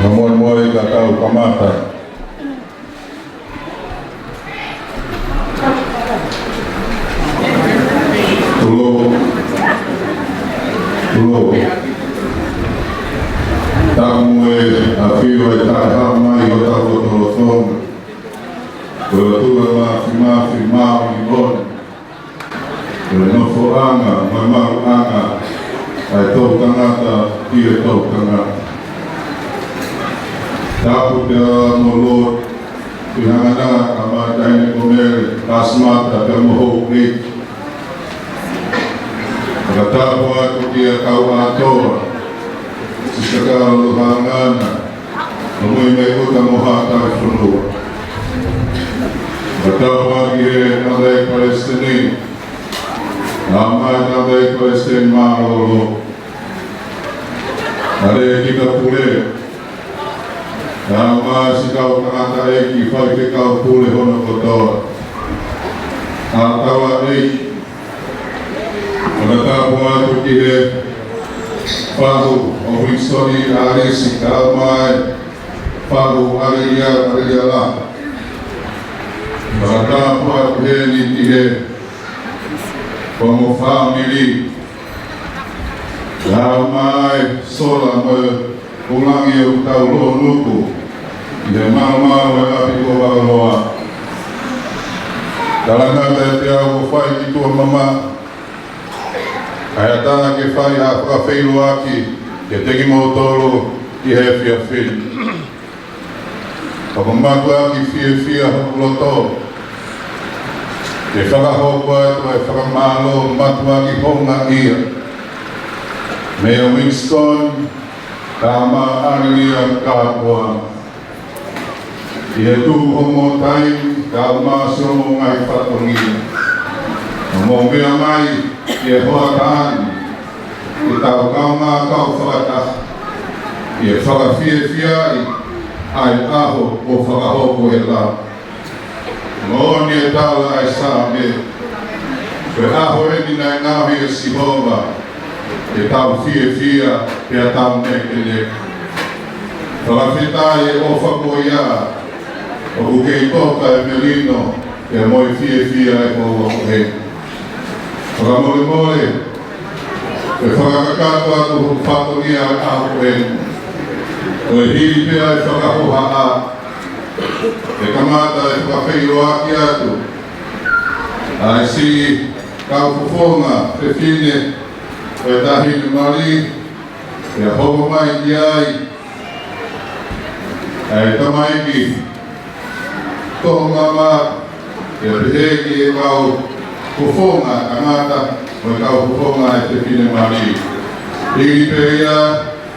Namuan-muay ka tao kamata. Tulo. Tamu afiwa tahama yota botolotong. Tua mafi ibon. Nofo anga, mamaru anga. Ai tau tangata, ia tau tangata. Tapu pia molot, pinangana ama taine komere, asmata pia moho klik. Tapu aku dia kau atoa, sisakara luhangana, namui mekuta mohata funua. Tapu agi nadai Palestini, nama nadai Palestini malolo. Ada kita pule. Nama si kau tangata eki fai ke kau pule hono kotoa. Atawa eki. Menata buat kihe fahu ofiksoni arisi kalmai fahu ariya lah. Menata buat heni kihe como family. Kalmai sola me ulangi utau lo nuku. Ia mama wa api ko baloa. Dalam kata tiago fai itu mama. Ayatana ke fai a feilu aki ke tegi motoro ki hefia fil. Pagombaku aki fia loto. Ke whakahokua e whakamalo matua ki honga ia. Mea Winston, kama aria kāpua. Ia tu homo tai, kama somo ngai whatongia. Homo mea mai, ia hoa tāni. I tau kaunga kau whakata. Ia whakawhia ai aho o whakahoko e la. Ngoni e tāla ai sāme. Koe aho e ni nai ngāhi e Sihova. E tau fia, e a tau nekele. Whakawhitai e ofa koia. O ukei toka e melino, e a moi fia e koa he. Whakamole, e whakakakato atu whatonia aho e. O e hiri pia e whakahoha a. E kamata e whakawhiro aki atu. Ai si kau fufonga, e fine, e tahini mari, e hoko mai ki ai. E tamaiki, tohu ngama, e reheki e kau kufonga angata, o kau kufonga e te fine mari. Hiri peia,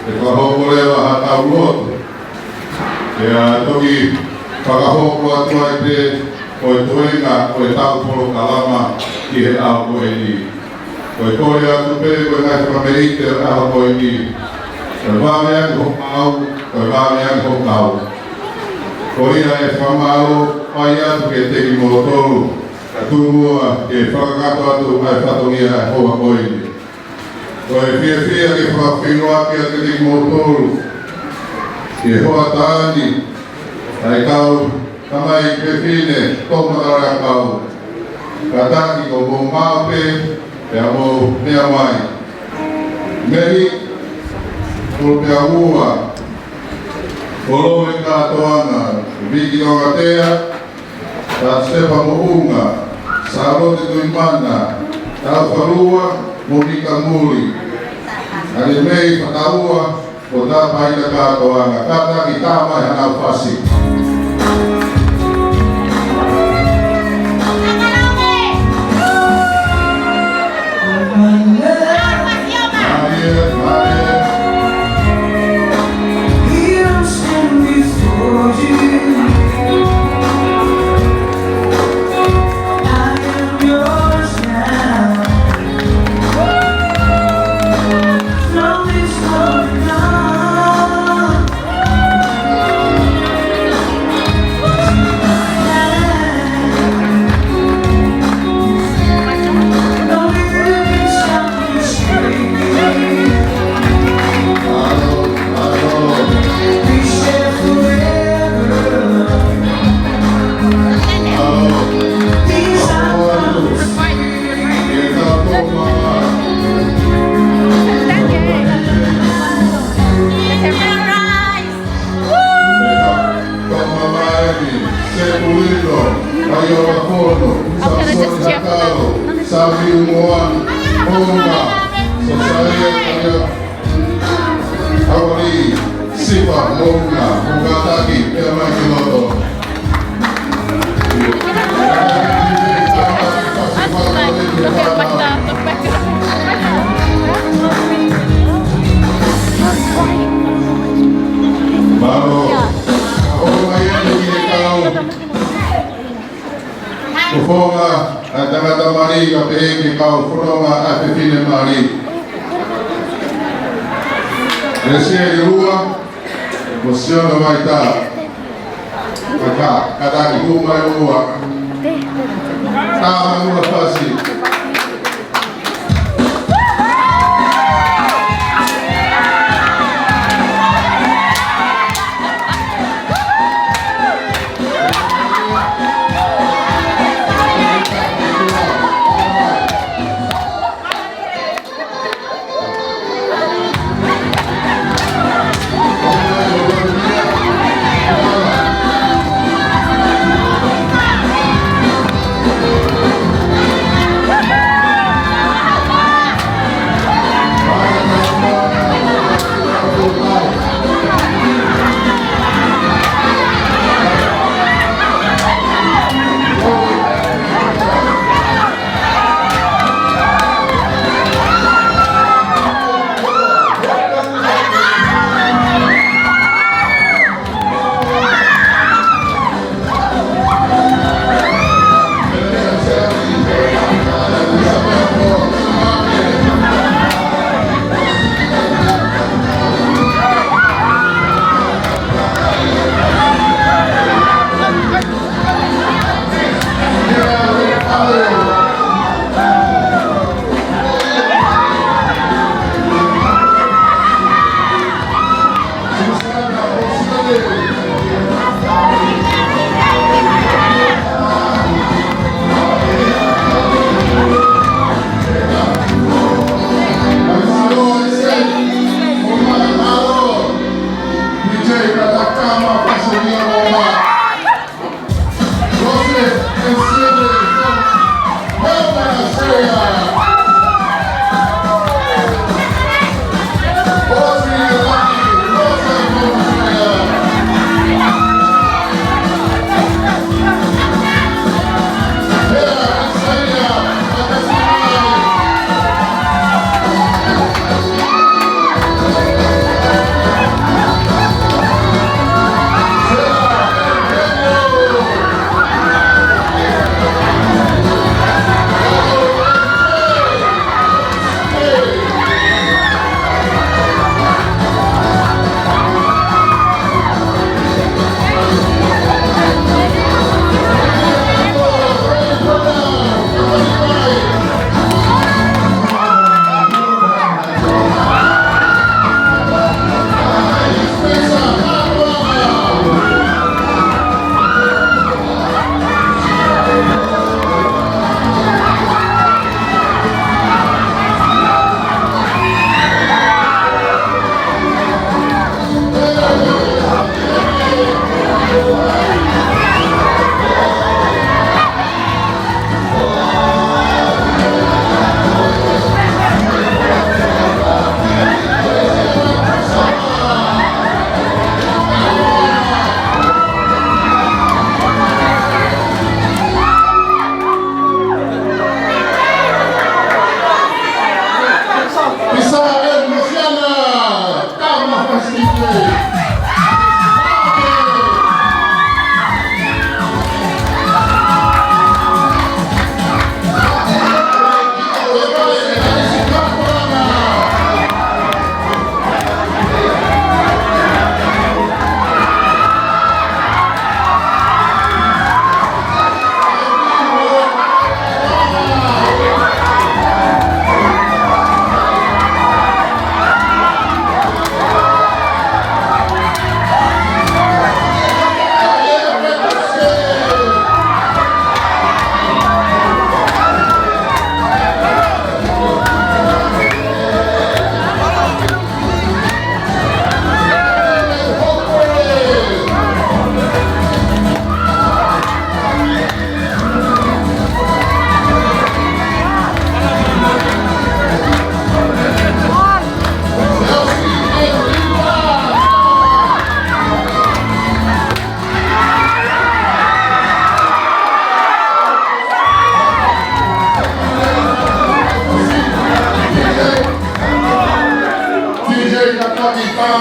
e kua hoko lewa hatau lotu. E a toki whakahoko atua e te, o e toenga, o e tau polo kalama, ki he au koe ni. Koe kore atu pere koe ngai whakamerite o aho koe ni. Koe wāme ake hokau, koe wāme ake hokau. Koe ina e whamaro, mai atu ke teki motoru. Ka tūmua ke whakakato atu ai whatongia e hoa koe ni. Koe fia ke whakawhino ake a te teki motoru. Ke hoa tāni, ai kau tamai ke whine, tōmatara kau. Ka tāki ko mō māpe, e a mō mea mai. Meri, o te ahua, o loe kātoanga, viki o gatea, ta sepa mo unga, sa rote tui mana, ta wharua, mo mika muri. Ale mei whakaua, o tā paina kātoanga, kātaki tāmai hana whasi. ilmuwan Bunga Sosaya Kaya Awali Sipa Bunga Bungatagi Pema Kinoto Baru orang yang dikau kufonga atangata mari kapeki kau kuronga apefine mari Resia irua Mosiona maita Kaka kadaki kuma irua Taha ngula pasi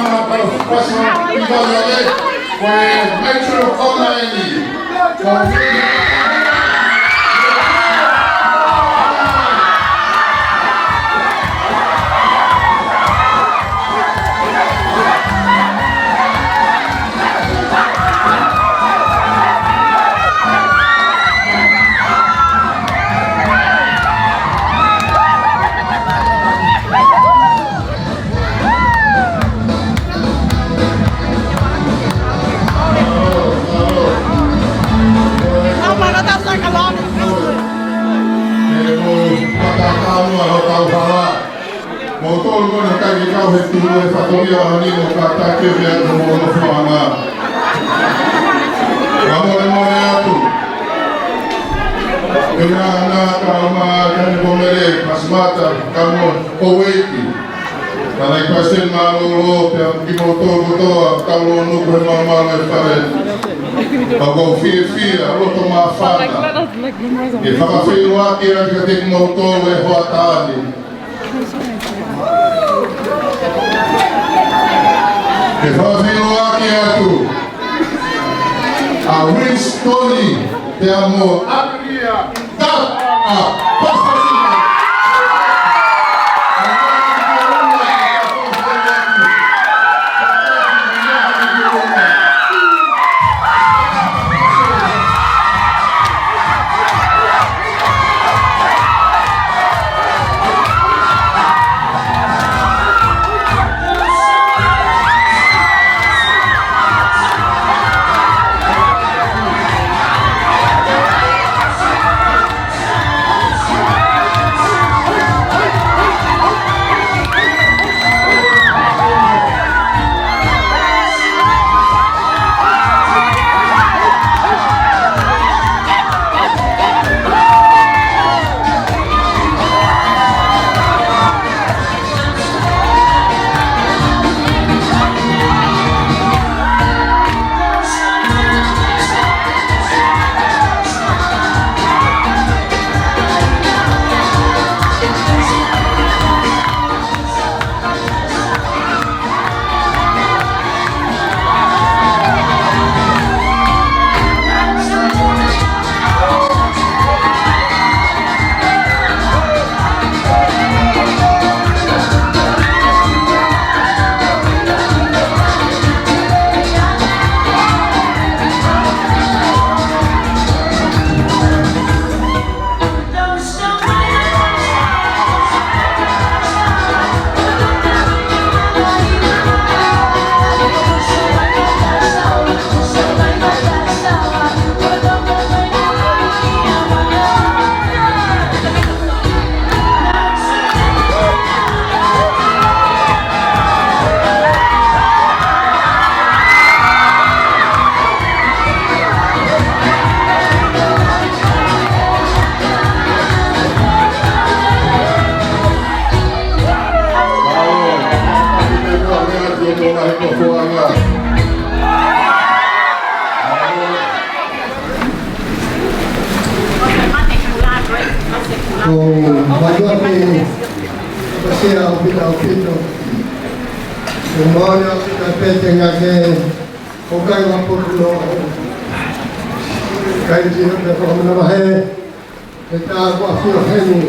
mama para os próximos episódios, pues Metro Online. Motor ko na kaya ikaw hetulo sa tuya ni mo katake biya mo mo fama. Amore mo yato. Kaya na kama kan bomere pasmata kamo oweki. Kana ikasen malulo pe di motor to kamo no ko mama me fare. Ako fia roto ma fata. E fa fio aqui na que motor e rotade. E fazendo aqui a Winstone de amor. Alegria, Maggiormente passerà un po', un modo che pensa che o che un po' che ci non fa una è che sta qua fino a Hemi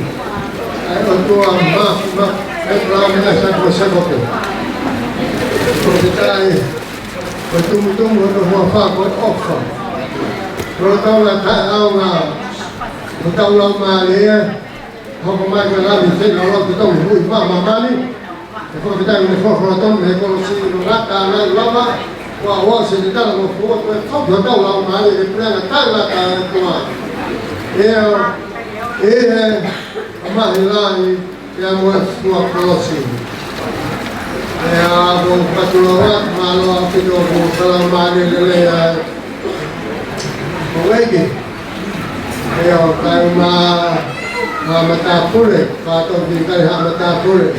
è un po' ma è proprio sempre sempre che dai questo mutuo non fa con offa però da una tao lâu mà đi không có mai mà làm thì nó lo cái tông mũi mà đi để có cái tay mình có tông để có sự lát ta này lắm á qua sẽ đi ta là một phố không được tao lâu mà thì cái này là ta là ta của mà thì là cái mua pro xin bộ patulowat mà lo cái đồ bộ salam mà đi lên cái gì Kaya tayo matapure, katong di kayo matapure.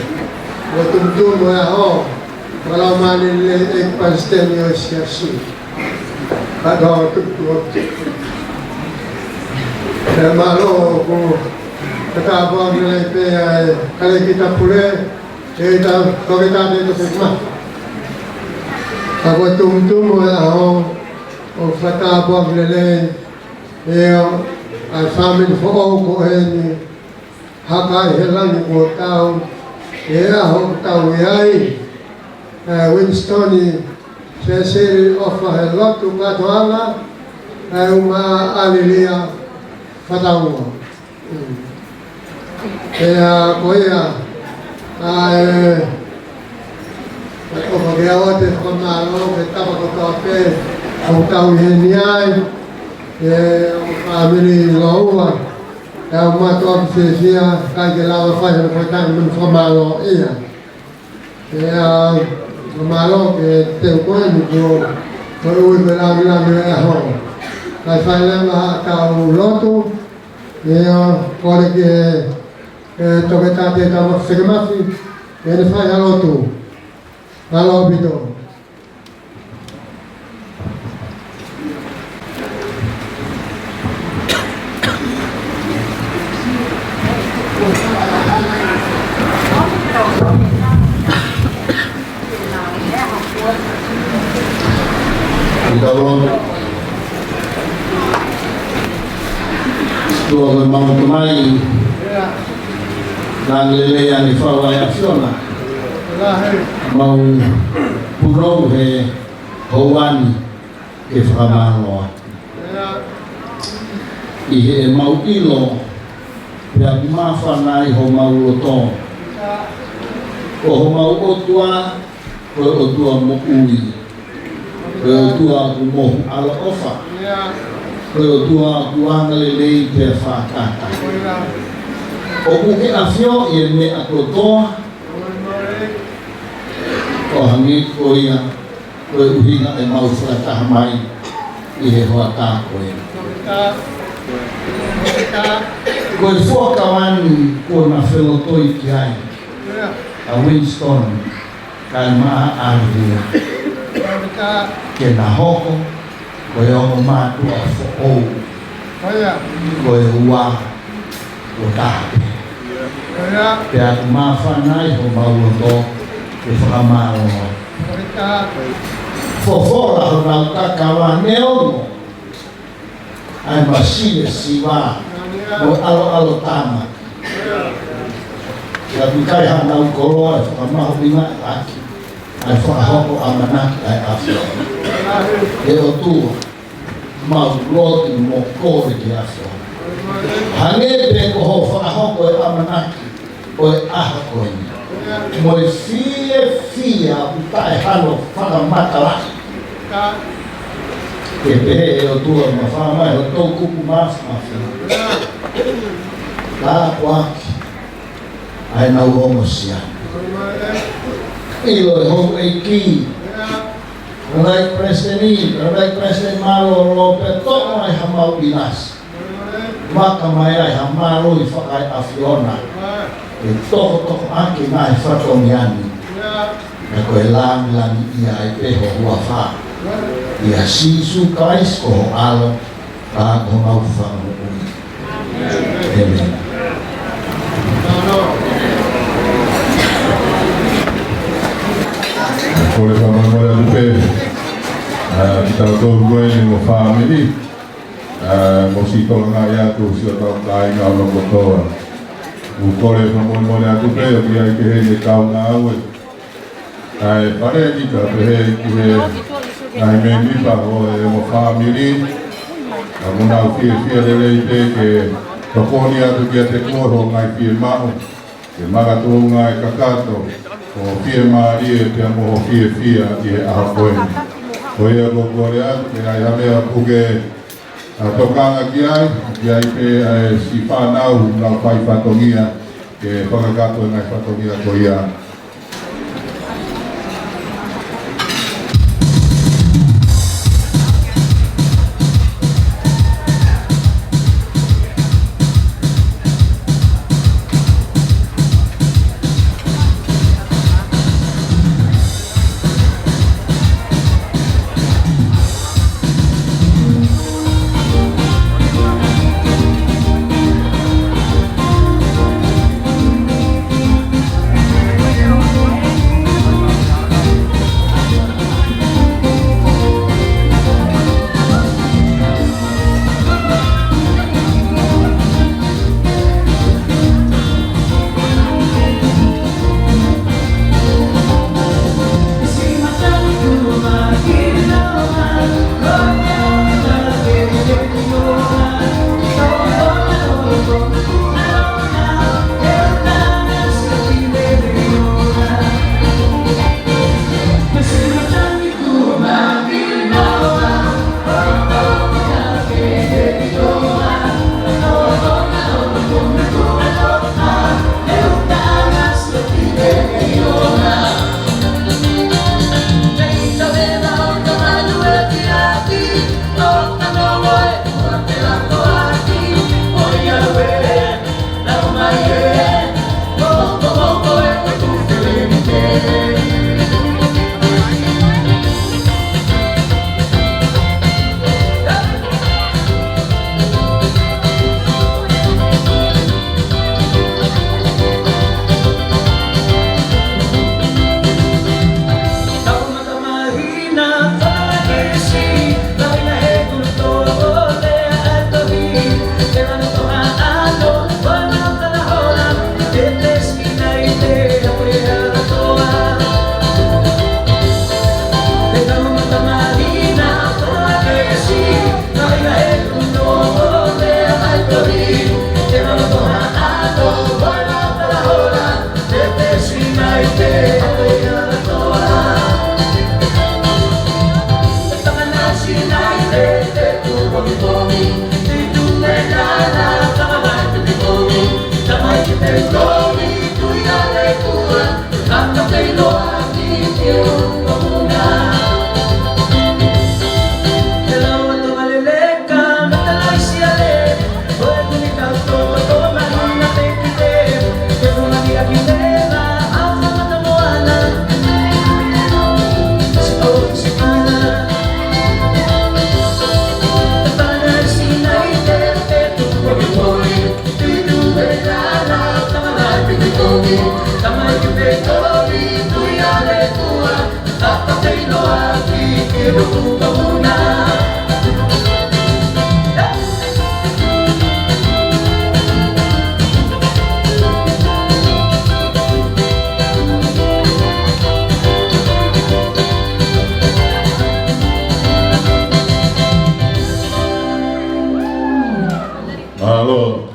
Watumtum mo ako, wala manilin ay panstenios yasu. Kado tutuot. Kaya malo kung katabang nila ito ay kalikita pure, ito kagita dito sa ikma. Ako tum-tum o fata lele ai family fo ko haka helang ko tao ho tao ai Winston se offer a lot to Katoala uma alilia fatau koia o pagyawa te komalo ke tapa ko tape o tau heniai o family loa uma to fisia kai ke lawa fa ko tan mun komalo ia komalo ke te ko ni ko ui ke la ho kai fa la tau lotu ko ke to ke tate tamo segmafi ele fa lotu Halo Bito. Kalau tua mau kemai dan lele yang difawai Fiona mau purau he hawani ke whakamaloa i he mau ilo pia mawhanai ho mau loto o ho mau otua ko otua mo ui ko otua ku mo ala ofa ko otua ku angalelei pe whakata o kuke afio i me akotoa o hangi ko ia ko uhina e mau whakataha mai i he hoa tā koe. Ko e whuakawani ko na whelotoi ki ai a Winston kai maa āhia ke na hoko ko e ono mātua whoou ko e ua o tāpe pe aku mawhanai ho mauloto ke whakamaroa. Fofora ho nau kakawa neono ai masile siwa o alo tama. Ia pikai hanau koroa e whakamaho minga e aki ai whakahoko amanaki ai awhio. E o tua mau loti mo kore ki awhio. Hanebe ko ho whakahoko e amanaki o e aha koini. Mo e fia utai hano whakamatalahi. Ke pehe e o tua ma whamai o tau kupu mawhawhi. La kuaki ai nau homo sia. Ilo e homo e ki. Rai President Malo Lope tomo ai hamau inas. Maka mai ai hamaro i whakai a Fiona. E toko aki ngai whatomiani. E koe langi ia e peho hua wha. Ia sisu kais ko ho alo. Ka ko mau whangu ui. Amen. Kore whamamora lupe, kita tau koe ni mo whamiri, mo si tonga i atu si o tau kai ngā ono kotoa. Kore whamamora lupe, o ki ai ke hei ne kau ngā aue. Ai pare ni ka pehe ki he, ai me nipa o e mo whamiri, mo nau fia lele i te ke tokoni atu ki a te koro ngai fie mao, ke magatunga e kakato, o fie maari e pia moho fie i he aha koeni. Ko ea kore atu, ke ai hamea puke tokanga ki ai pe si whanau nau whai whatongia, ke whakakato e ngai whatongia ko ia.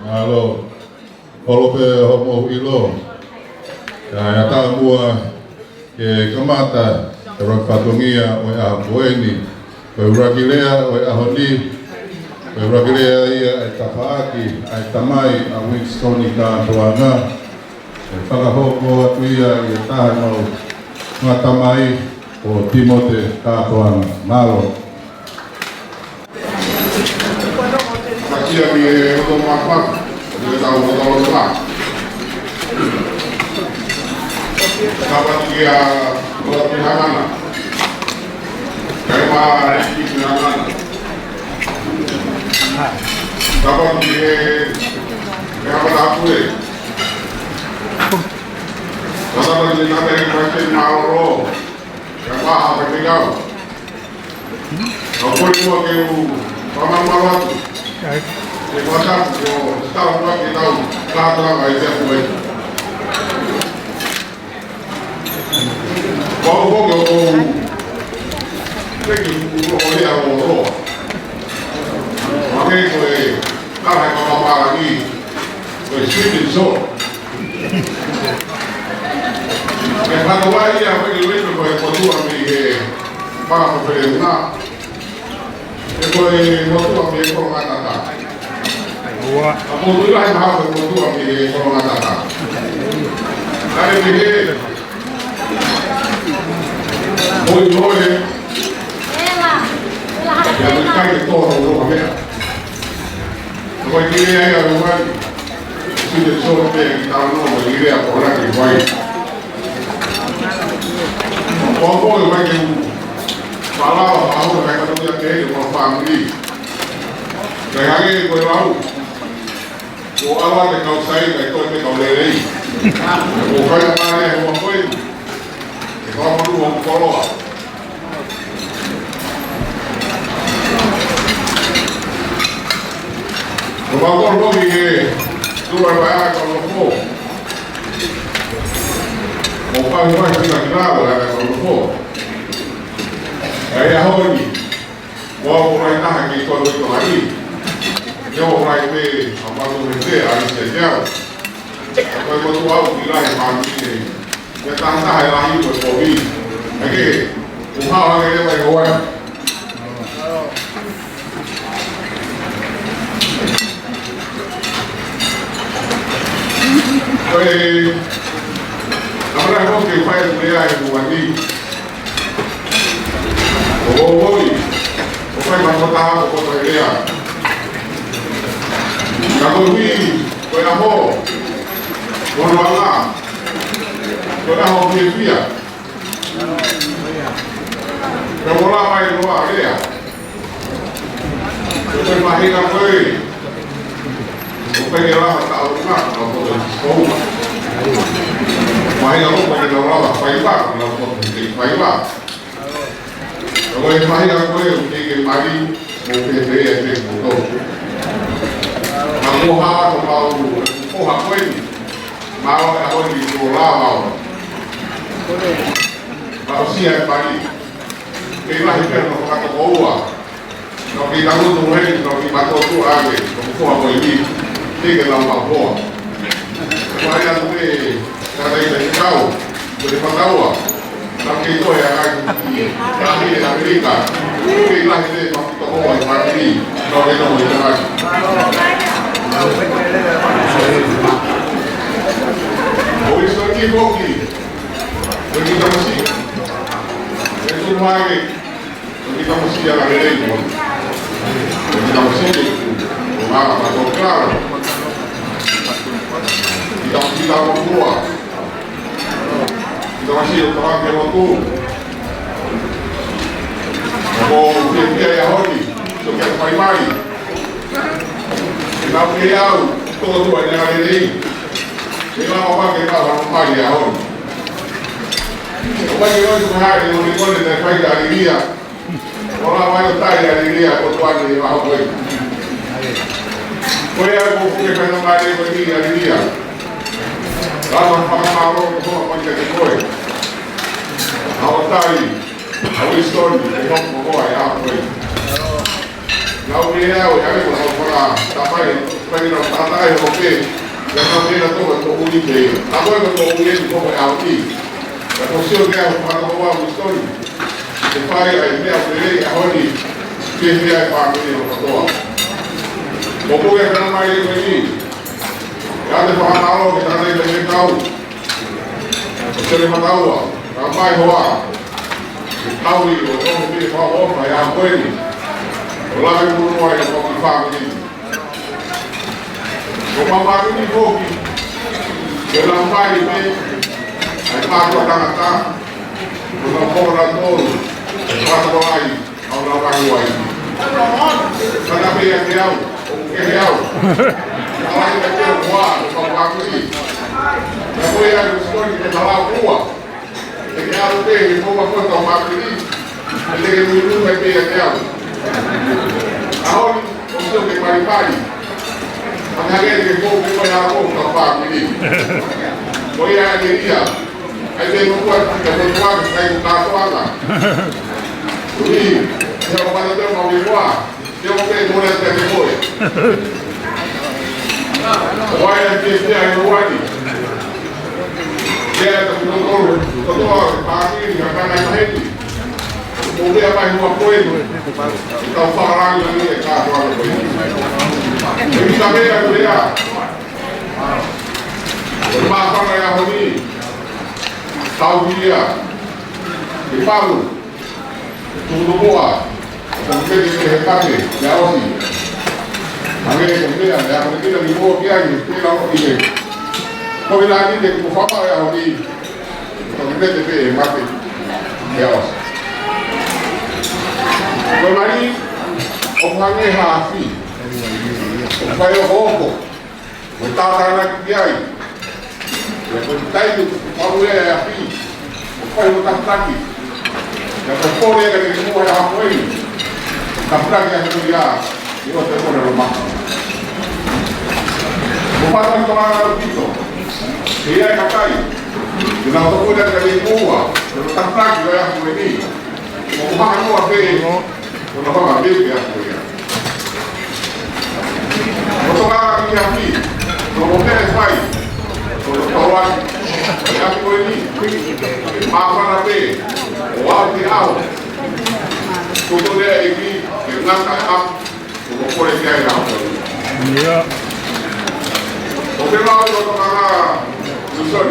Alo, olope homo ilo. Ya tambua ke kamata rafatungia o abueni, o ragilea o ahoni, o ragilea ia tapaaki, ai tamai a Winstoni ka toanga. Whakahoko atuia i tahano ngā tamai o Timote ka toanga. Malo. Makia mi e o mapa, o tau o tau o tau. Kapan dia kalau pihakana, kerana rezeki pihakana. Kapan dia kapan aku ni? Kapan dia nak yang macam malu, kerana apa tinggal? Kau pun mau ke paman malu tu? Macam setahun lagi tahu, kalau ada buat. Kau kau pergi oleh orang. Makanya kau kalau apa lagi, kau sini so. Kalau wajib apa yang kau perlu ambil para pemerintah, kau ambil orang kata. Apa tu lah yang harus kau ambil orang kata. Dari ini. Muy joven, ya no está en todo lo que vea. No hay que ir ahí a lugar, si de solo te quitaron una idea por la que fue. Poco de que falaba a uno que no tenía que ir por familia. Dejar que por la o algo de causar y que todo el que caule de ahí. O fue la madre como fue. Vamos a colocar. Vamos a ver que tú vas a colocar. O para no estar claro la colocar. Aí a Rony, vamos para estar aqui todo o aí. Eu vai ter a palavra aí seja. Depois quando algo que lá é família. Kita tahu lagi berkopi, lagi, umah orang ini baik orang. Jadi, apa yang kau kira dia itu wani? Oh, apa yang kau tahu kau dia? Kalau ini, kau yang mau, kau malah. Kena hobi dia. Kau lah main luar dia. Kau main apa? Kau pergi lah tahu nak kau sekolah. Main apa? Pergi lah, pergi lah, pergi lah. Kau main apa? Pergi mari, mungkin dia pergi foto. Kamu harus mau apa ini? Mau apa di sekolah mau? Kalau siap pagi, kita hidup dengan kata bawa. Kalau kita tahu tuh, kalau kita tahu tuh aja, kalau apa ini, tiga lama bawa. Supaya nanti kata kita tahu, jadi tahu. Tapi itu ya kan, kami di Amerika, kita hidup kita bawa pagi, kalau kita mau jalan. Oh, itu lagi. Kita masih mai kita mesti jalan ini pun kita mesti atau claro kita mesti tahu semua kita mesti tahu ke waktu mau dia ya hodi so que mai kita beliau todo banyak ini ini apa kita orang mai ya hodi Bagi hoje o rádio no Limone da Fai da Alegria, olá vai o Tai da Alegria, o Tuane de Barrocoy. Foi algo que fez no Mare de Alegria. Lá no Famaro, como pode que foi. Ao Tai, ao Stone, que não foi a foi. Lá o Miguel, já viu como falar, tá vai não tá aí o que? Já não tem a tua o único. Agora eu tô olhando como é aqui. La posición que hago para probar un story, que falla el día de a Holly, que es día de familia, por todo. Como que no me hay allí, ya te pagan algo que están ahí en el mercado, se le manda agua, la más joa, el cauli, o todo que va a otra, ya puede, o la que uno hay con mi familia. Como mamá que ni poqui, que la madre ai pago tangata no fora todo pago ai ao não pago ai para ver aqui ao o que é ao ai que é o ar o pago aí depois a história que tá lá rua que é o que como foi o pago aí ele não vai ver aqui ao agora o seu que vai pai a galera que foi a o pago aí foi a alegria aí vem um quarto que é muito água, sai um carro água. Ui, eu vou fazer o meu voar, eu vou ter mulher até depois. Olha aqui, tem aí no ar. Quero que eu tô aqui, já tá na rede. O dia vai no apoio, então falando ali, é claro, olha. Eu também vai olhar. Eu vou falar aí a Rony. Saudia, di Palu, tudo boa, kemudian di Hekate, di Aussie, kemudian di Boa Kiai, di Laut ini, kemudian lagi di Kufapa ya Aussie, kemudian di Mati, di Aussie. Kemudian orangnya Hafi, upaya Hoko, bertahan Kiai. Ya pentai itu kalau ya api, apa yang tak lagi? Ya terpore kan ini semua yang apa ini? Tak lagi yang dia, itu terpore rumah. Bukan orang itu, dia yang katai. Kita terpore kan ini semua, tak lagi yang apa ini? Bukan apa ini? Bukan apa ini ya? Untuk orang ini api, kalau dia baik. Kawan, yang ini, apa nanti, wah tiaw, tuh dia ini, dengan kakak, untuk boleh dia yang iya. Oke lah, untuk kakak, susun,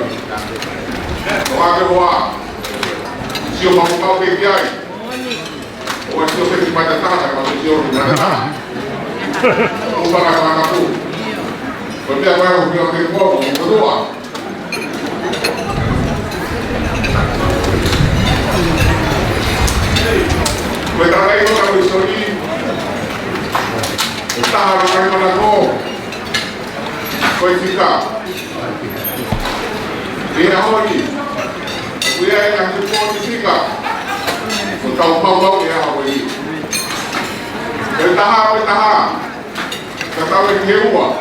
kakak wah, siapa mau kau pergi? Wah siapa yang pada tangan, kalau siapa di mana tangan, bukan kakak aku. Tapi apa yang bilang ke gua, berdua. Kita lagi kalau disini, kita harus mana kau, kau kita. Dia hari, dia yang support kita. Kita mau dia hari. Bertahan, kita lagi hewa.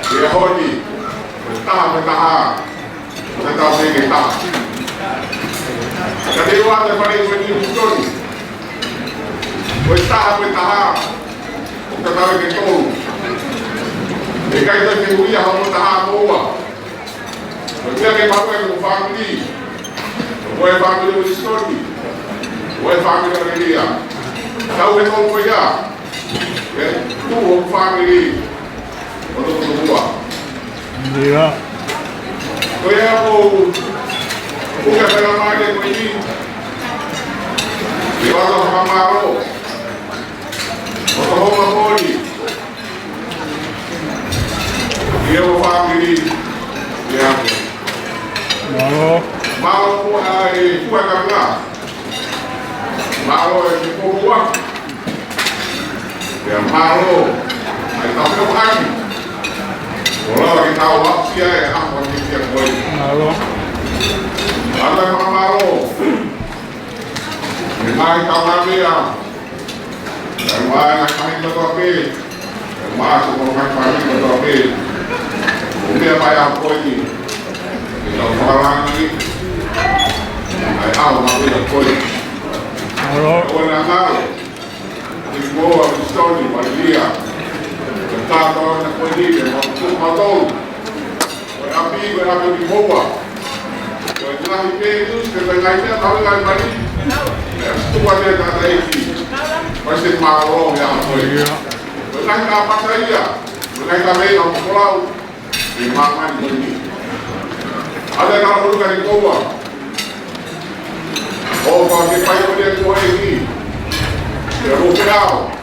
Dia hari, bertahan, kita boleh kita. Jadi waktu pada ini betul. Bertahan, kita boleh kita. Jika kita sendiri harus bertahan semua. Dia ni baru yang family, buat family beristori, buat family dia. Tahu betul punya, tu family. Untuk semua. Iya. Kaya ako, bukan dalam ada ini, Iwala Kamaro, Oklahoma Poli, Iyo family, yako. Malo po ay kuwagan na. Malo ay kukuha. Kaya malo ay tapuan. Wala lagi tawag siya ay ako ang siya ko. Malo. Ada mga malo. May tawag niya. May nakahit na topi. May nakahit na topi. Hindi pa yung ako ini. Ito parang ini. Ay ako na ko. Wala na. Ito ang story Maria. Tato na ko ini. Matol. Wala pi boa. Wala pi Jesus que vai ganhar tal lugar ali. Tu vai ter nada aí. Vai ser mal ya foi. Wala ka pasaya. Wala ka may ang pulau. Di makan ini. Ada kalau lugar di bawah. Oh, pakai pakai dia kuah ini. Dia rupau.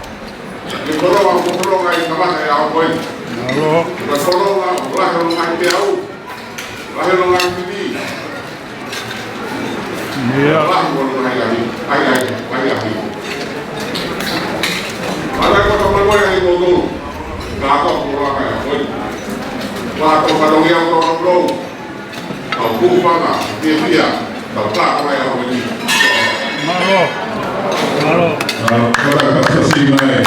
Di bawah aku perlu ngai kawan saya apa ini. Halo. Kalau lah kalau ngai tahu. Lahir orang ini. Iya. Lah kalau ngai lagi. Lagi. Ada kau perlu yang itu. Enggak tahu kalau kayak apa ini. Lah kalau yang orang belum. Kau bukan dia, kau tak kaya begini. Malo. Kalau kata si mai,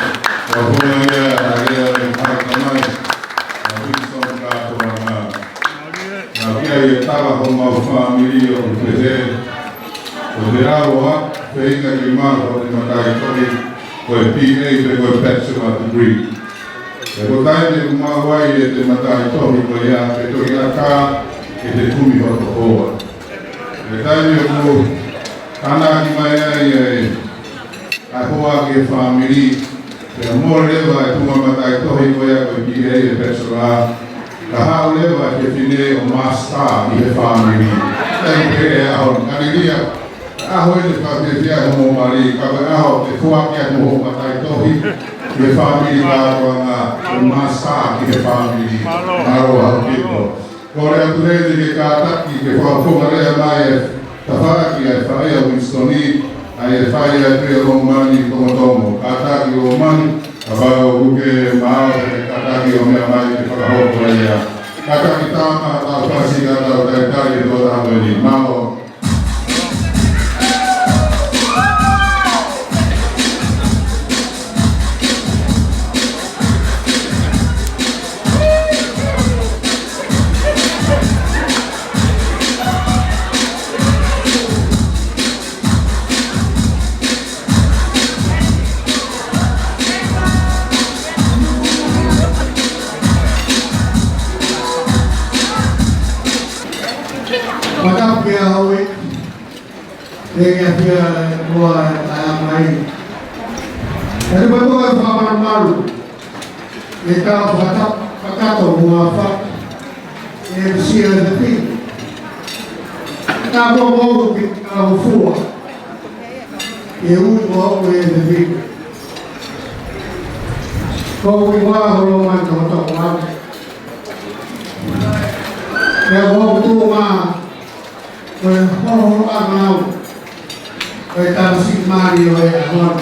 kau punya dia yang kamai, bisa kau orang. Nabi ayat tahu mau family orang present. Berapa sehingga lima orang matai kali, kau PA kau bachelor degree. Kau tanya rumah wai itu matai kau yang itu ialah que te kumi ho to hoa. E taimi o mo ana ki mai ai hoa ke family e mo leva e tuma matai tohi koia ko ki e pesora ka hao leva ke fine o master i he family. Taimi ke e aho kaniria aho e te whakewhia mo mari ka koe aho te kua kia mo matai tohi i he family ka koa o master i he family. Maro aho kiko. Kore atu rei ke kātaki ke whakaponga rea mai e tawhaki ai whae a Winstoni ai e whae a tue Romani Tomotomo. Kātaki o Romani, ka whae o kuke maa e kātaki o mea mai ke whakahoko rei a. Kātaki tāma tau whasi kata o tai tai e tō tāmo e ni. Mao. Madam kia hawi, dia kia buat ayam lain. Jadi betul kan kawan malu. Kita kata muafak, MC tapi kita mau kita ufua. Eu mau tapi kau iwa holoman kau tahu. Ya waktu mah Kalau mau, kita mesti mari oleh Tuhan.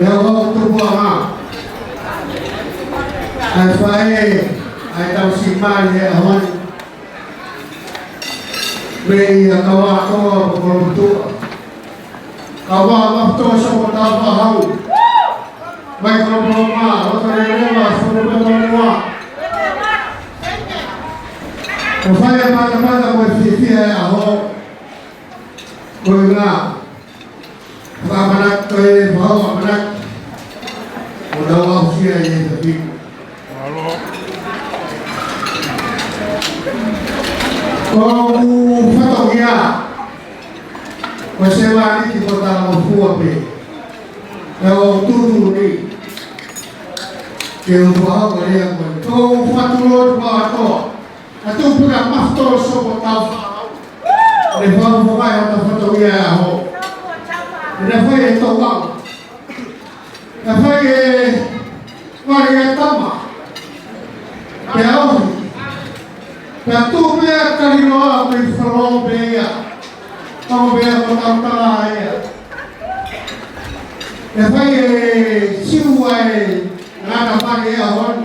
Kalau terbuang, kita mesti mari oleh Tuhan. Beri kawan berbentuk, kawan waktu sekolah tahu. Baik kalau belum terima, suruh berdoa. Kufanya mara kwa fifia ya ho kuinga manak toe bawa manak udah usia ye tapi halo kau fotogia wasema ni kota mfua pe leo tutu ni keu bawa ya kwa to fatulo bawa to Atu pura pastor sopo tau le whao whakai o ta whatawia e aho. Le whai e tau au. Le whai e wari e tama. Te auhi. Te atu mea kariroa me wharo mea. Tau mea o tautara ea. Le whai e siua e ngana mani e ahon.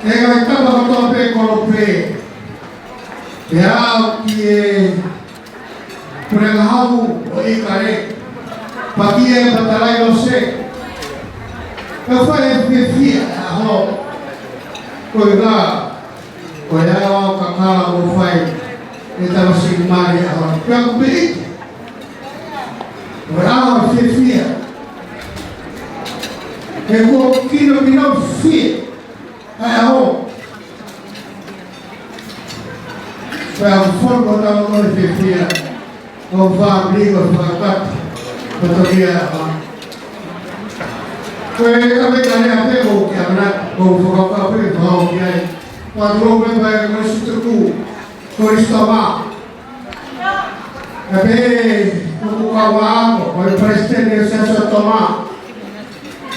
Te ngai tama katoa pe koro pe. Te au ki e kurega hau o i kare. Paki e patarai o se. Te whai e whiwhia e aho. Koe ngā. Koe awa o kakara o whai. E tawasi mari e aho. Pea kupe iti. Koe awa whiwhia. E kua kino minau whiwhia. Ai aho. Pea whongo tau kore whiwhia. O whaamrigo whakata. Kotoria aho. Koe kawe kare a pe o ki ana. O whakapa pe whao ki ai. Watu pe pai kore sutuku. Kore stoma. E pe kukawa ako. Kore presidente e senso toma.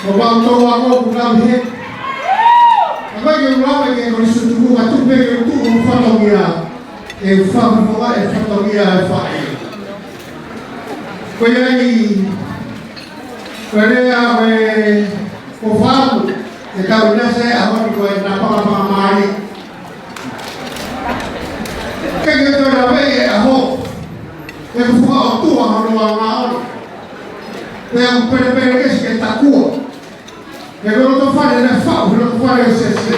O wautou ako kukam he. Abai ke ulawe ke kore sutuku. Atu pe ke tu o whatongia. E whamuwa e whatongia e whae. Koe ai. Koe rea we o whamu. E kau nese a honi koe na pakapaka mai. Kenge tōra wei e aho. E kuwha o tua hono a ngā ono. E au pere pere kesi ke takua. E koro to whare ne whau, koro to whare se se.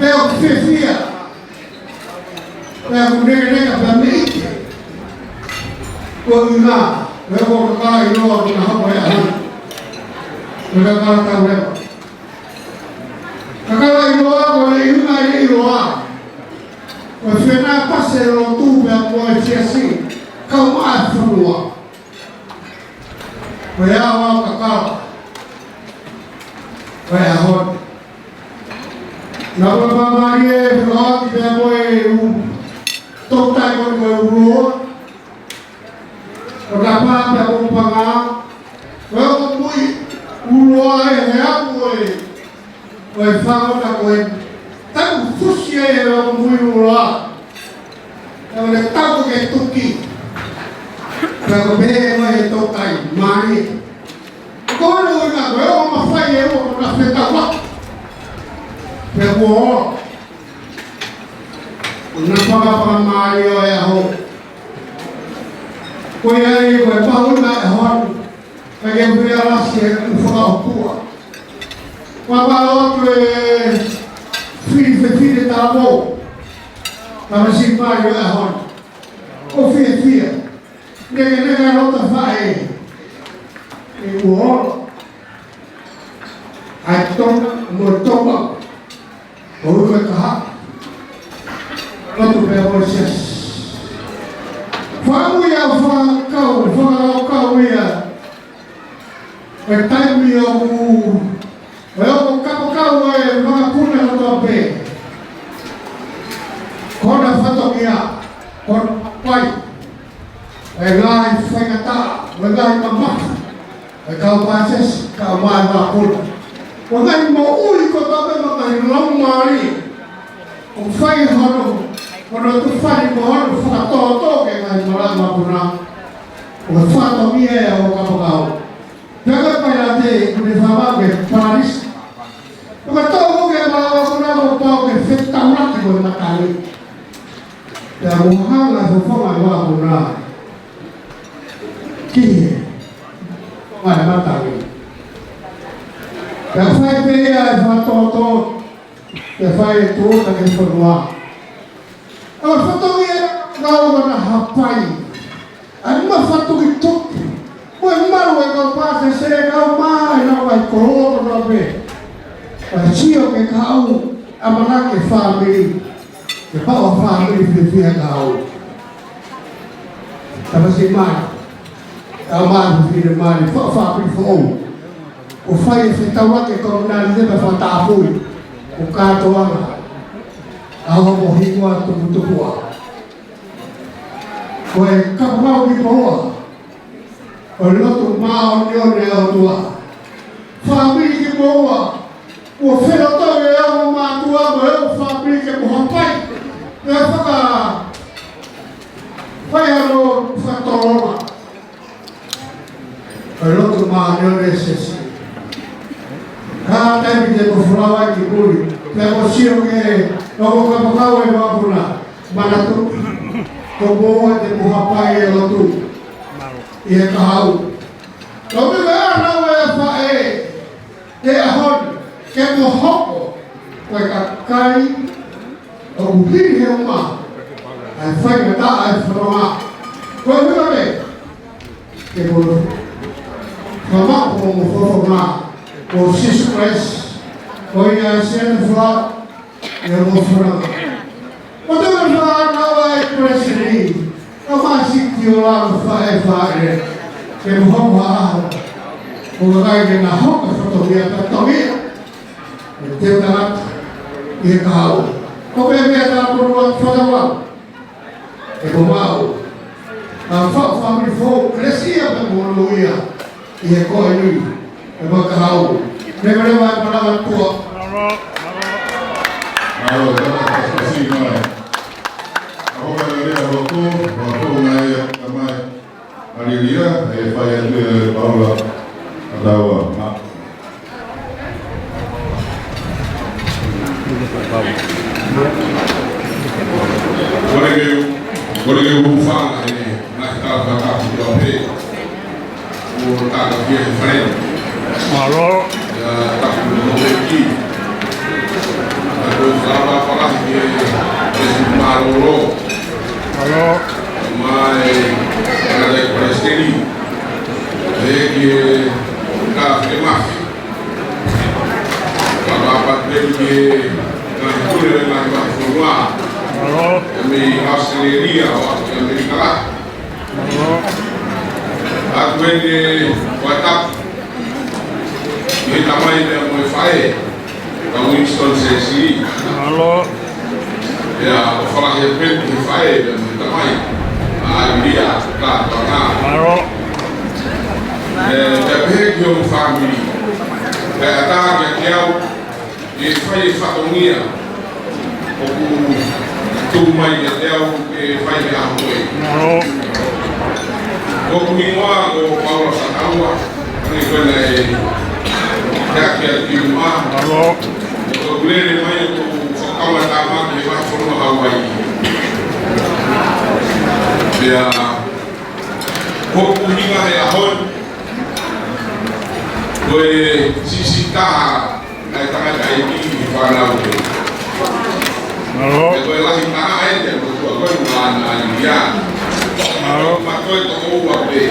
E au whiwhia. E au nega nega pia meike. Ko i ngā. E au kakara i roa kuna hapa e ahana. E kakara tau rewa. Kakara i roa ko le iunga i roa. O whenā pase ro tūpea mo e tiasi. Kau maa whanua. Koe awa kakara. Koe ahon. Nā mamari e whakaati pia mo e u. Tōtai mo e uroa. O ka pā pia mo panga. Koe o mui uroa e hea mo e. Koe whakota koe. Tau fusia e o mui uroa. Tau le tau ke tuki. Koe o pēe mo e tōtai mani. Koe o ina koe o mawhai e o na whetawa. Pea kua o. Nā whakapaka maari o e aho. Koe ai koe pahuna e honu. Koe ke whia rasi e whakaopua. Wapa otu e whiri tāmo. Kawa si maari o e honu. O whia. Nega rota whae. E uoro. Ai tonga, mo tonga. O uka kaha. Roto pia o sias. Whaamuia whakau ia. E taimi o u. E o kapokau e whakapuna o tō pē. Kona whatongia. Kona pai. E ngai whaingata. E ngai mamaka. E kau pāses. Kau mai whakapuna. O ngai mo ui ko tāpe makai lau maari. O whai hono. Kono tu whari mo hono whakatoto ke ngai marama puna. O whatongia e o kapokau. Pega para te kune whamau ke Paris. O ka tōku ke malawa kuna mo pau ke whetauraki mo matari. Te a muhanga whawhonga i wā kuna. Kihe. Whonga i matari. Te whai pēia e whatoto. Te whai e tōta ke whanua. O whatongi e ngau wana hapai. Anima whatongi toki. Koe maru e kau pāse se kau maa e nau ai kororo nā pē. Pai sio ke kau amanake whāmiri. Ke pāua whāmiri whiwhia kau. Tawasi mai. Kau maa whiwhia mai. Whāmiri whāu. O whai e whetawake koronari tepe whatāpui. O kātoanga. Aho mo hikua tukutukua. koe kapakau ki poa. O lotu maa o nione au tua. Whamiri ki poa. Ua whera tau e au mātua mo eu whamiri ke mohapai. Nea whaka whai aro whatoroma. O lotu maa nione sesi. Kā taimi te mawhurawa ki puri. Te mo sio ke o kapakau e wapuna. Manatu. Ko moa te mohapai e lotu. I e kahau. Ko me mea nau e whae. Te ahon. Ke mohoko. Koe ka kai. O upiri he uma. Ai whai me ta ai whanonga. Koe me me. Ke moro. Whamako mo whorona. O Jesus Christ. Koe ia sene wha. E mo whanonga. O te whanonga nau ai presiri. O masik ki o lana whae whae. Ke mohoko aho. O kai ke na hoka whatongia tatongia. E te utarata. I e kahau. Ko pe mea tā porua whakawau. E ko mau. A whao whamiri fōu kresia pe mōlu ia. I e koe nui. E wakahau. Rewa rewa e parawa tua. Maro, kasi mai. Ako ka rea wako, wako ngai kamai. Mariria, e whai atu e Paula Adawa. Kore ke ufanga e nakita whakatu ki o pe. O taka pia e whare. Maro. Taku no pe ki. Ako wharawa whalahi ke esu maroro. Maro. Mai kare kore steli. E ki e ka whake mafi. Whakapa peri ke nga kure nga mafi wā. Maro. Me Australia o Amerika. Aku ini WhatsApp. Ini tamai dia mau file. Kamu install sesi. Maro. Ya, kalau yang pen file dia mau tamai. Dia tak tahu. Maro. Tapi yang family. Kata yang dia ini file fatongia. Aku tu mai ya teu ke fai de arroz. Maro. O kumingoa o Paulo Sataua, ni kwenda yake aliyuma. Maro. O kulele mai ko kama tama ke wa fono Hawaii. Ya ko kuminga ya hon. Koe sisita ai tanga kai ki fana o. Maro. Koe la hita ai te ko koe na ya. Maro matoi to o pe.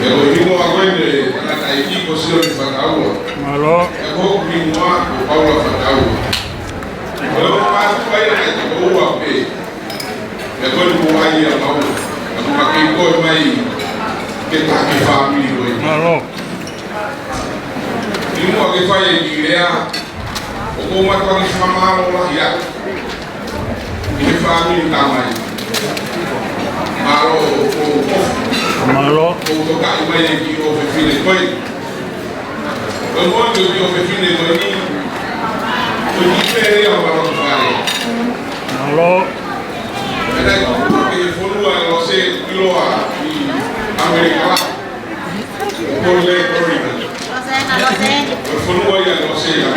Eu vim uma coisa na equipe o de Fataua. Maro. Eu vou vir uma o Paulo Fataua. Eu faço para ele o pe. Eu vou aí a Paulo. Eu vou aqui coi mai que tá aqui família hoje. Maro. E uma que faz igreja. O como é que chamar o lá já. E família também. Maro Maro. o tocar mai aqui o fine coi. Eu vou que o fine coi ni. O difere ao valor do vale. Maro. Era que fonua no sei kilo a América lá. Por lei fonua ia no sei lá.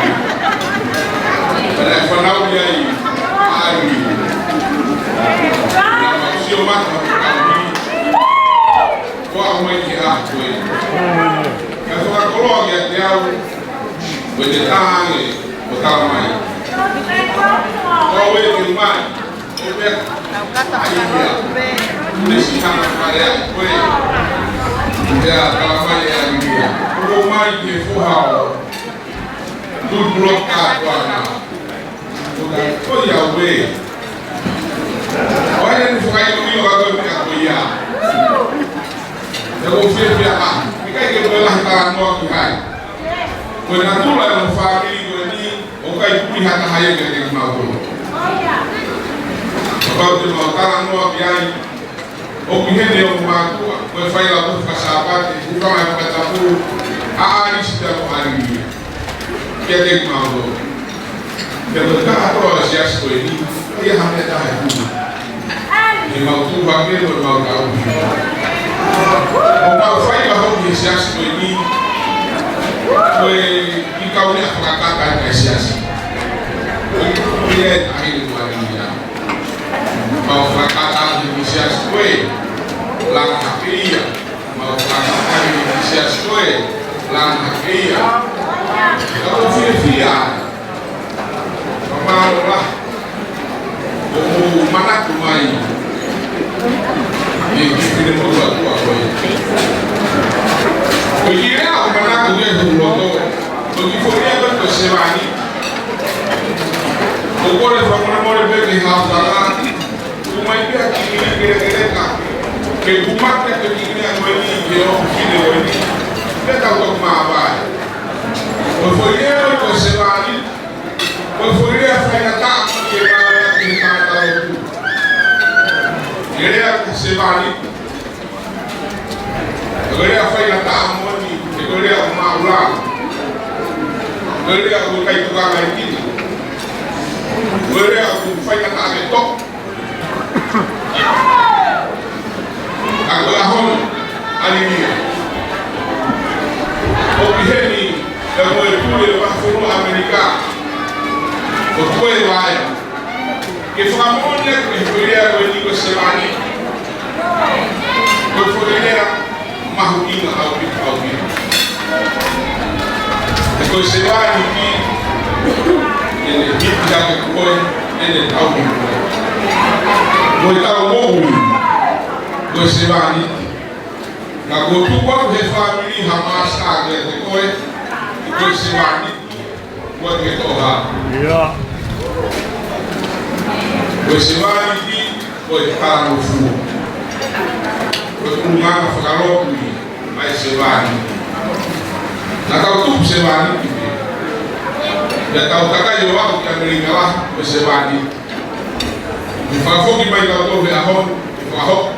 Era fanau ia aí. Ai. Se o mata qual mãe que há foi mas uma colônia de algo foi de tangue botar mãe qual é o mãe o beco aí nesse canal para foi já aquela mãe é o mãe que foi tudo blocado lá foi ao ver olha no vai comigo agora me apoiar. Eu vou ver viajar. Me cai que eu vou lá para no aqui. Quando a tua é um família ali, o cai por ir até aí que tem mal. Kau tu mau tangan mau kiai. O kihene o matua, o fai la bufa sapati, bufa mai katapu, a sida ko ari. Kia te mau. Dia berkata sias ko ini, dia hamil dah itu. Ni mau tu bagi o mau kau. O mau fai la ho sias ko ini. Koe ikau ni akakaka ka sias. Dia akhir waria. Mau akakaka di sias koe lang hakia. Mau akakaka di sias koe lang hakia. Kalau fia. Pamalah. Mana kumai. Ni kini mau buat koe. Kira apa nak kuliah dulu? Bagi kuliah berkesemani. Pokoknya orang-orang bagi hafal. Rumah dia kira-kira tak. Kebumatnya kira-kira ini dia kini ini. Dia tahu apa. Kuliah berkesemani. Kuliah saya tak kira kita tahu. Kira berkesemani. Agora foi na tamoni, agora uma aula. Agora o kai tu kama ini. Agora o foi na tameto. Agora hon alimia. O biheni da moe pule wa furu Amerika. O foi vai. Que foi a monja que foi a o semani. O foi mahuinga au bitu. Eko sebani ki ele bitu ya ko ele au bitu. Moi ta mo ko sebani na ko tu ko he family hamas ka ke ko sebani ko ke to ha. Ya. Ko sebani ki ko ta no fu. Rumah kalau ni, mai sebani. Nak tahu tu sebani. Dia tahu kakak jawab yang meninggal sebani. Kalau kita mai tahu tu ahon, ahon.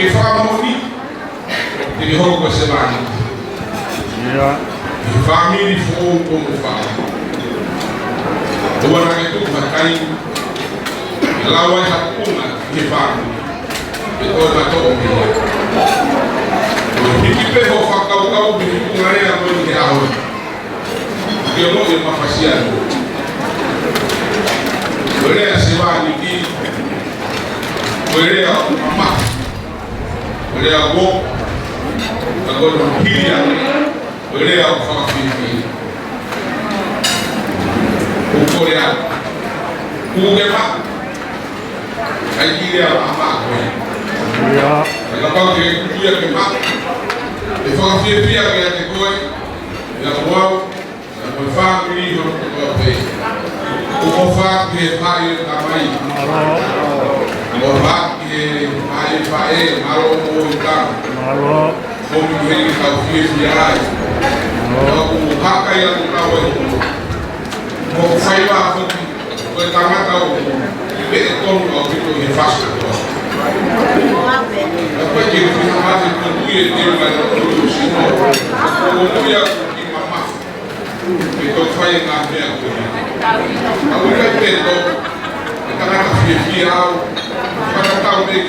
Kefam ni, ini hok sebani. Ya. Family phone como fala. Orang itu makai lawan hakuna kefam. Itu betul dia. Ini kita kau mengenai apa yang dia tahu. Dia mau yang mafasian. Boleh sebab ini, boleh apa, boleh apa, kalau berpilihan, boleh apa fikir. Boleh apa, dia apa. Ya. Kalau kau dia kemak, kalau dia dia koi, yang wow, yang family orang tua pe, kau fak dia pai tamai, kau fak dia pai malu muda, kau mungkin kau dia, kau hak yang kau kau fai lah kau tamat kau, betul kau itu yang fast. Apa yang kita mahu itu dia kalau produksi, kalau dia mama itu fai ngaji aku. Aku dah betul, kita nak fikir, kita tahu dek.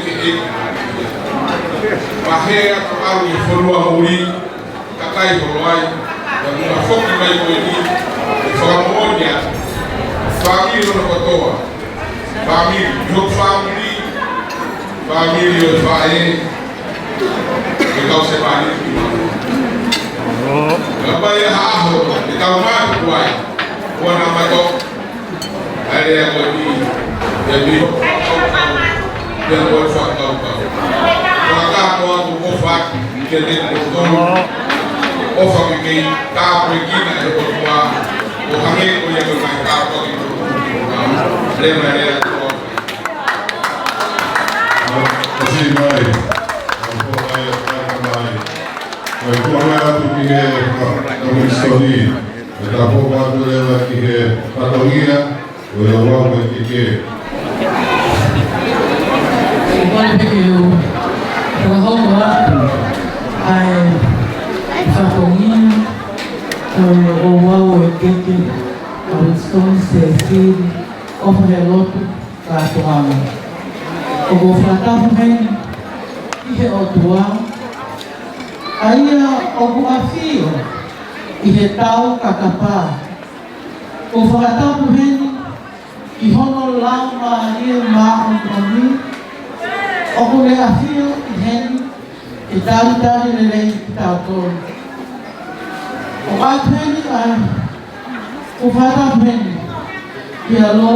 Bahaya kalau informa muri, kakai berway, dan mufak baik ini, informonya, family orang kotor, family, job family. Family os vai então você vai apa ya haho kita mau buat warna mata ada yang lebih jadi yang buat fakta maka mau buat jadi betul ofak ini tak pergi nak buat orang ini punya bermain itu lemari Terima kasih. Kuala tu kira kami story. Tapi waktu lewat kira katolia, orang kira eu ai whakatongia o wau e kete a Winston se siri o whahelotu ka toanga. O go whakatapu hei i he o tua aia o kuawhio i he tau kakapā. O whakatapu hei i hono lau maria maa o koni o ko le awhio i hei i tari le rei i tau tōru. O ātweni ai, o whakapweni i alo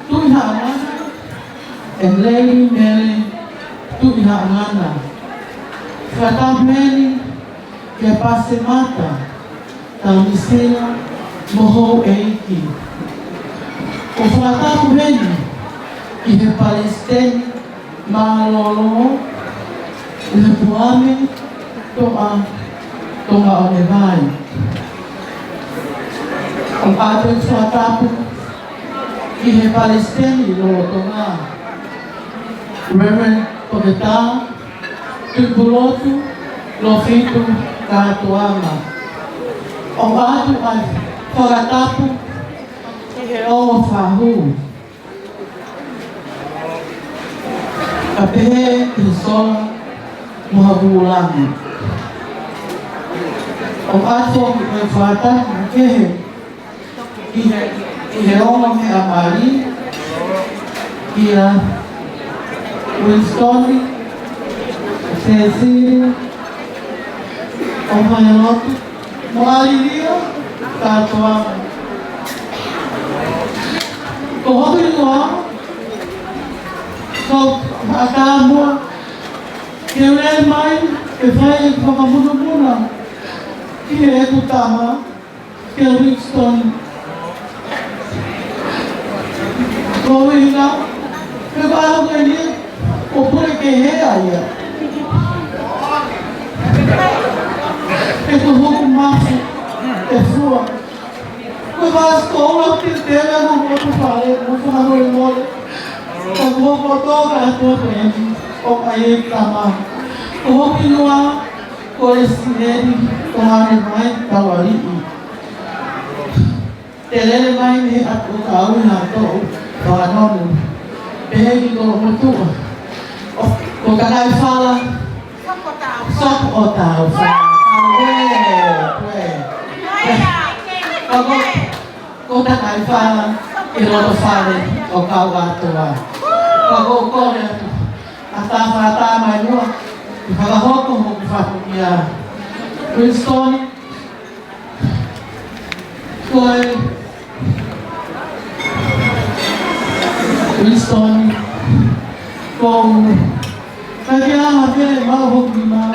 tui haangana e lei mele tui haangana. Whakapweni i a pase mata tau misina moho e iki. O whakapweni i he Palestine Malolo, le puame toa o ne vai. O ato i whatapu i he Palestini lo tonga. Reverend Toketau, Tupulotu, lo fitu katoanga. O ato ai whakatapu i he o whahu. Ka pehe i sola muhabulangi. O ato e whatapu kehe i he oma me a Mari, i a Winston, Cecilia, o Whaelotu, mo aliria katoanga. Ko hoki noa, so akamua, ke ure mai, e whai whakamuna ki he eku tama, ke Winston. Ko ina, ke waho ke ni, o pure ke hea ia. E ko hoku mafu, e fua. Ko wasko ki tele no motu whare, mo whanore mole. O moko toka atua kwenye, o ae tama. O hoki noa, ko e sineri, o hane mai tawarii. Te lele mai me atu ka au na tō, whanonu. Peheki ko motua. Ko kakai whala, soko o tau whala. Ko kakai whala, i roto whare o kau atua. Ko kore atu, a tā mai mua, i whakahoko hoku whaku ki a Winston. Koe Winston, ko kaki aha kere mau hoki ma,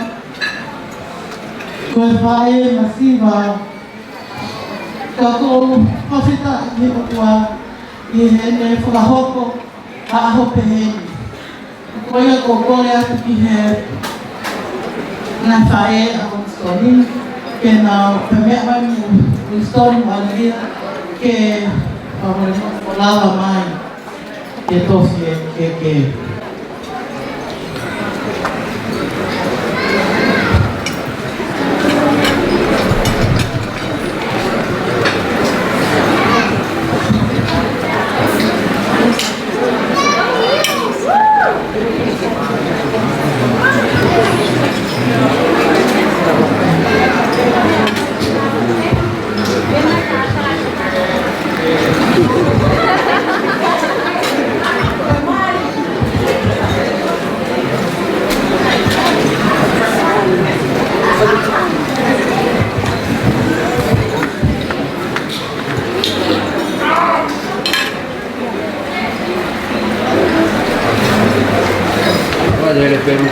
koe whae masiva, ka ko hawhita i o kua i hene whakahoko a aho peheni. Koe ko kore atu ki he ngā whae a Winston, ke nā pemea mai mu Winston Maria ke lawa mai ke tofi ke del Perú.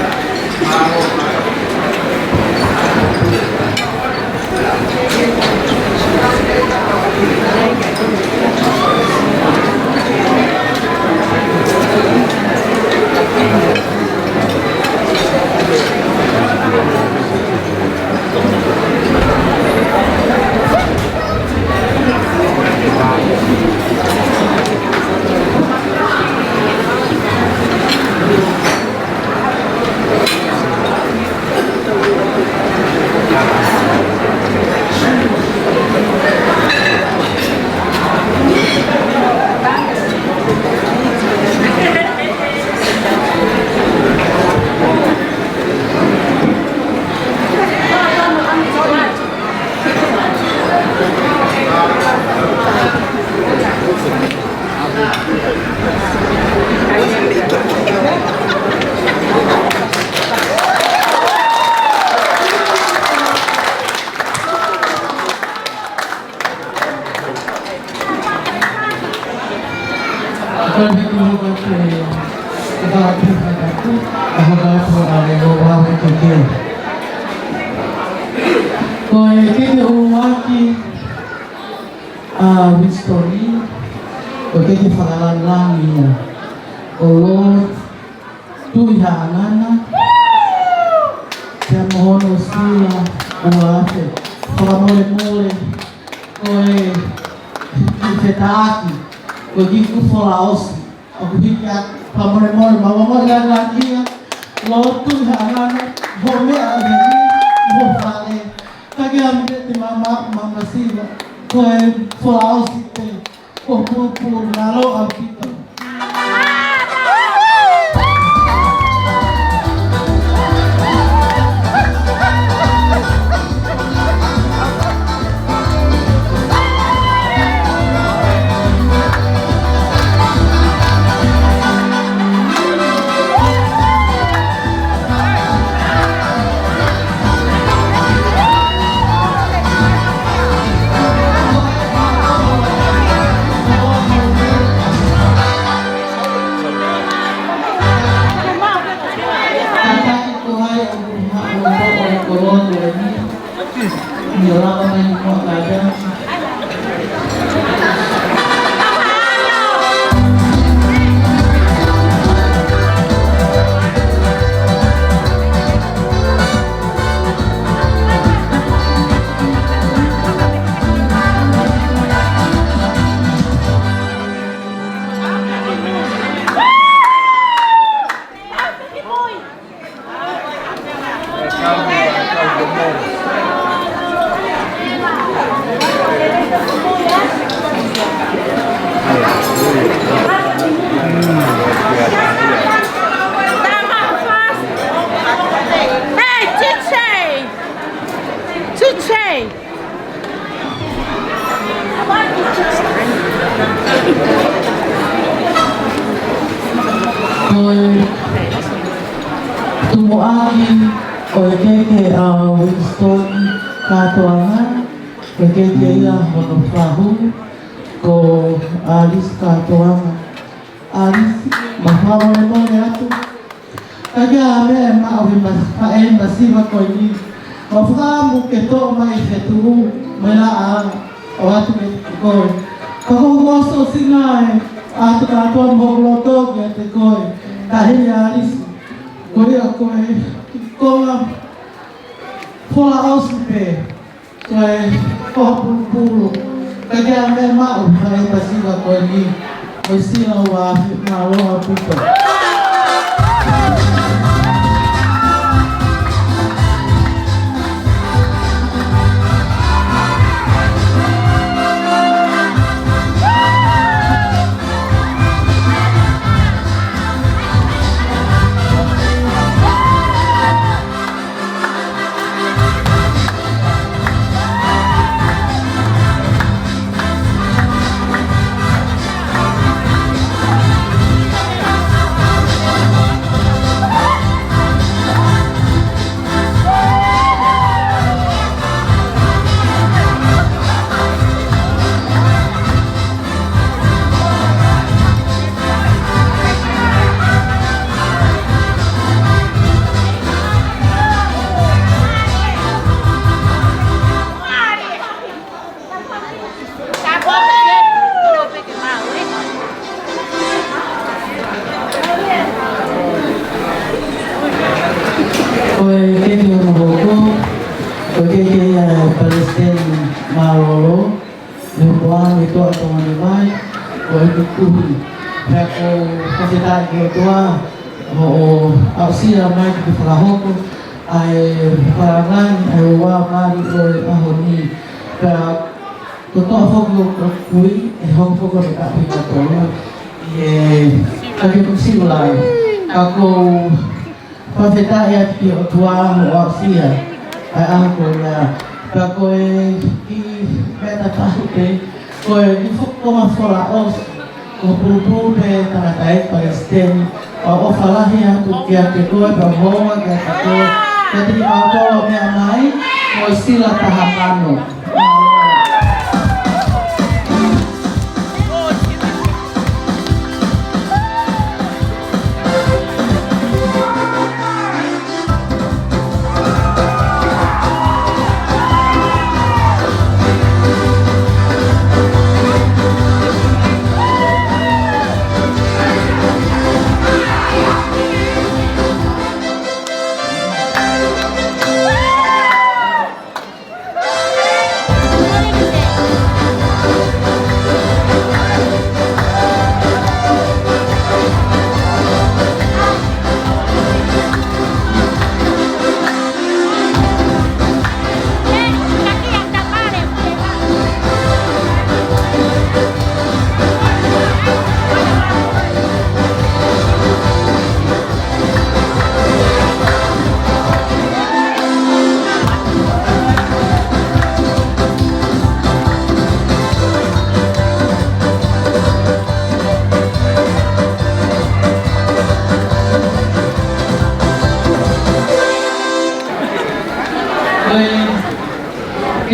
aku aku ale go wa ke koe ke uaki Wistori o ke whakalangi o lo tui haangana te mohono sila ua ate whakamole koe ki whetaaki koe ki kufola osi o ku hiki a whamole mawamole langia lo tui haangana ho mea ahi ho whale kage amite te mama sila koe fola osi te ko pupuru ngalo au kita Tumuaki o keke Winston katoangan keke ia hono fahu ko alis katoangan alis mahawale mone atu kage ame maawi mafae masiva ko ini mafamu keto mai fetu mela o atu ko goso sinai atu katoan mogloto ke ko kahili alis koe a koe koa fola ausipe koe koha pulu kage a me mao hae pasiva koe ni koe sila ua ma loa puto Auxília mais do Flamengo, a Paraná, o Mari, a Roni, para o fogo Cui, o fogo de Capitólio, e a que possível lá, ako paveta ya ki otua o Auxília, a Angola, para koe ki peta tahute, koe ki fogo ma fora os, ko puru pe tanatai Palestina. O falahi atu kia te koe pa hoa kia te koe kia te mautolo mea mai o sila tahamano.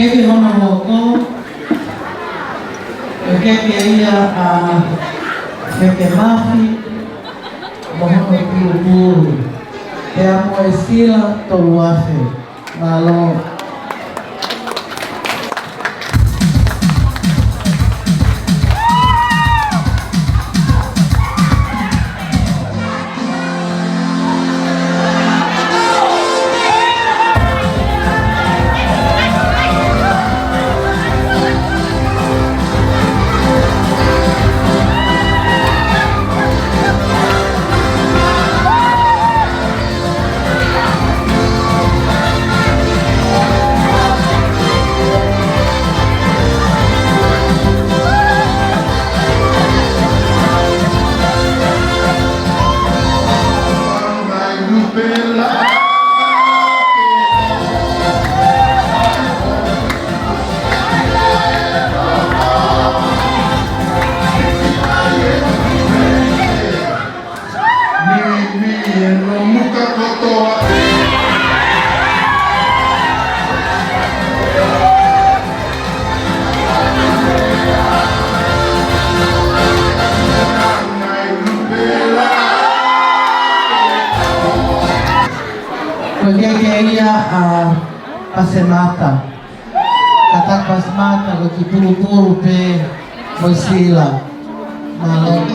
Keke hono hoko, keke ia keke mafi, mohono puru-puru. Te amo e sila tolu afe, malo. Pasemata, katak pasmata, lagi puru-puru pe moisila, malam.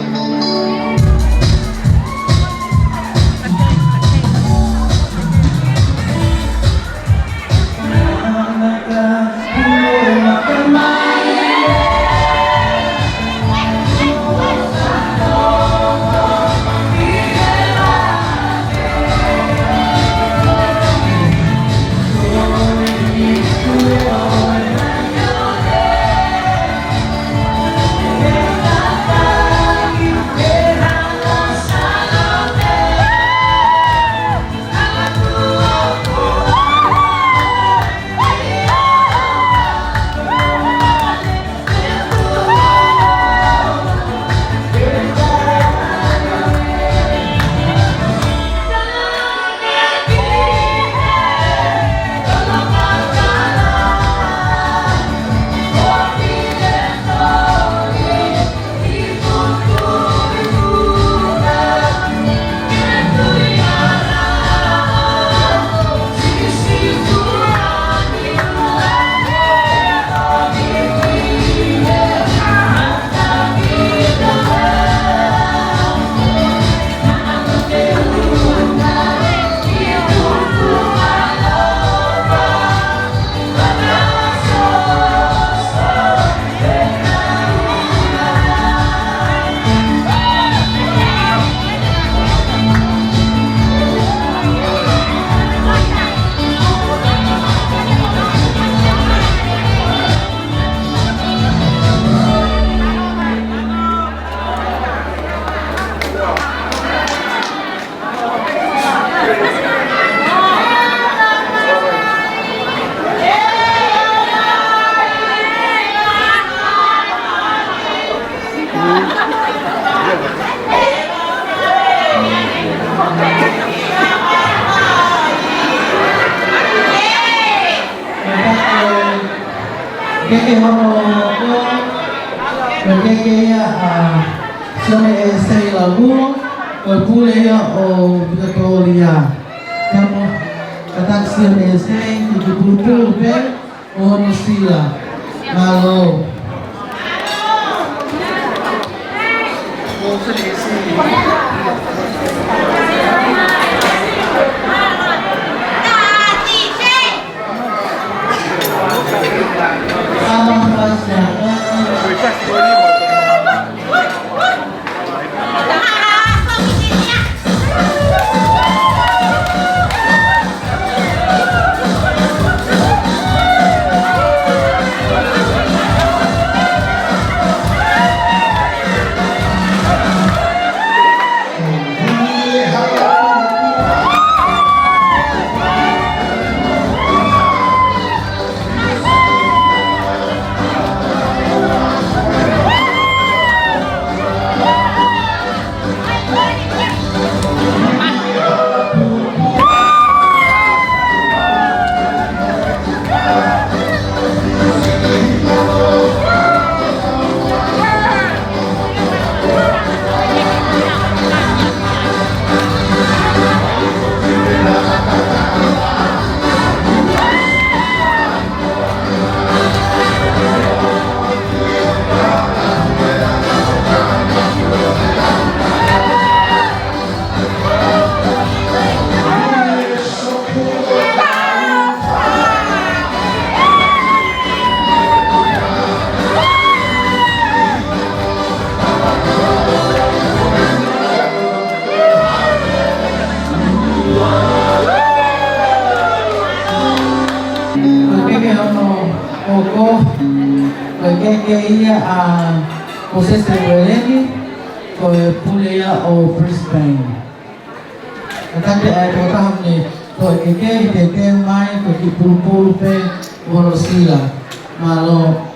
Keke hono ko, keke ia sone e sei lagu, o pule ia o Victoria. Kamu katak sone e sei di pulu pe o hono sila, malo. ko ia a José Severeni ko Pulea o Brisbane. Katante ai ko taham ni ko ke mai ko ki pulu pe Wolosila malo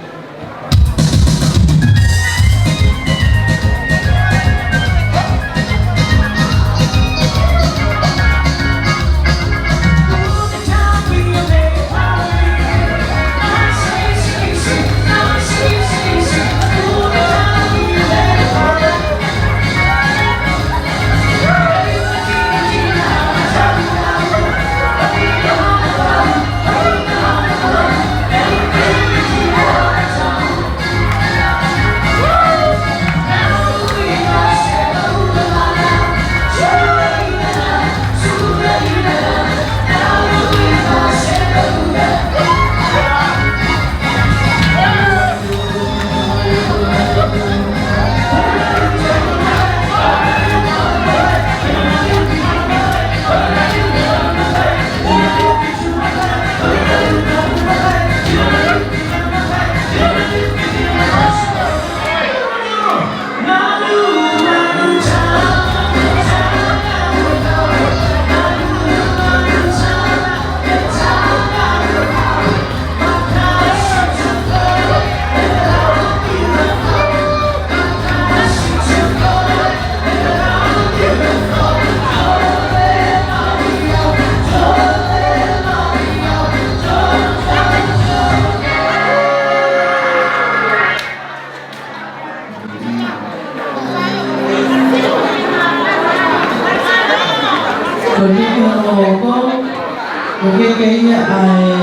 ia ai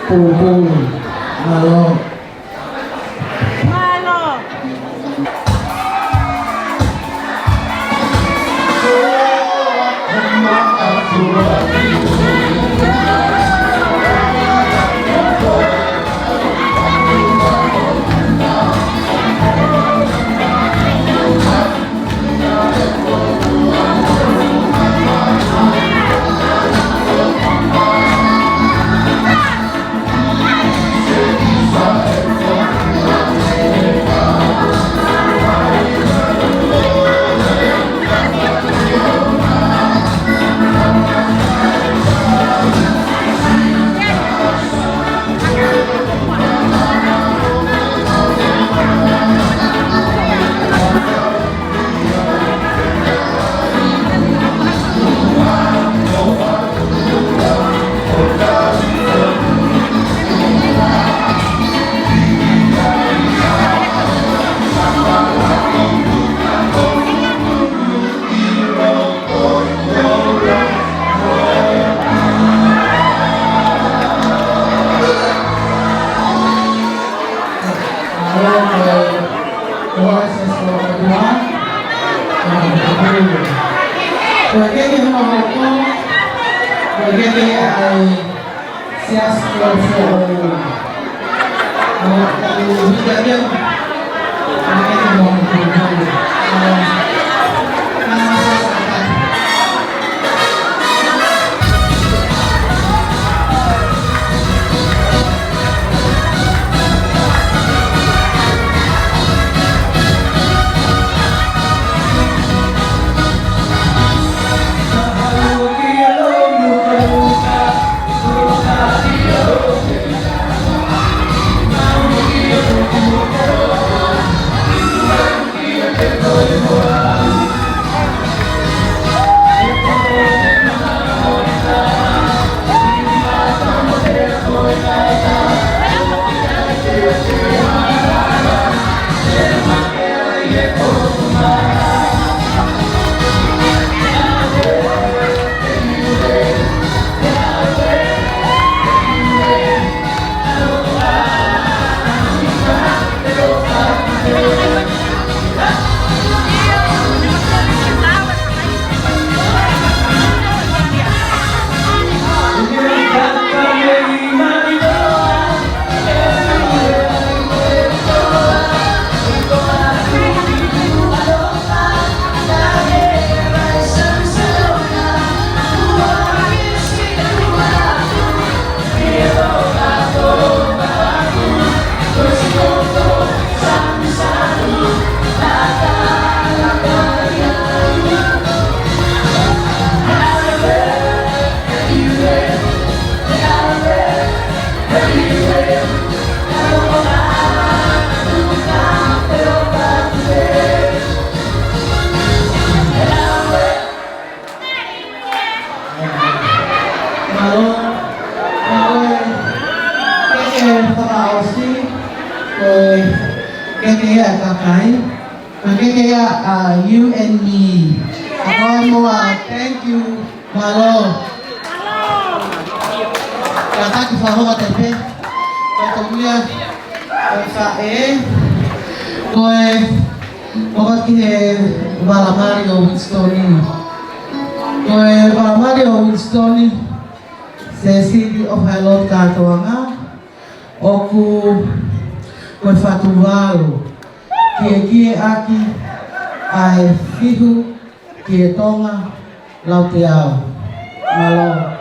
ko pulu malo Hallelujah. Vala Mario Winstoni. Koe Vala Mario Winstoni se sidi o halot katoanga oku koe fatuvalu kie aki ai fihu kie tonga lauteau malo.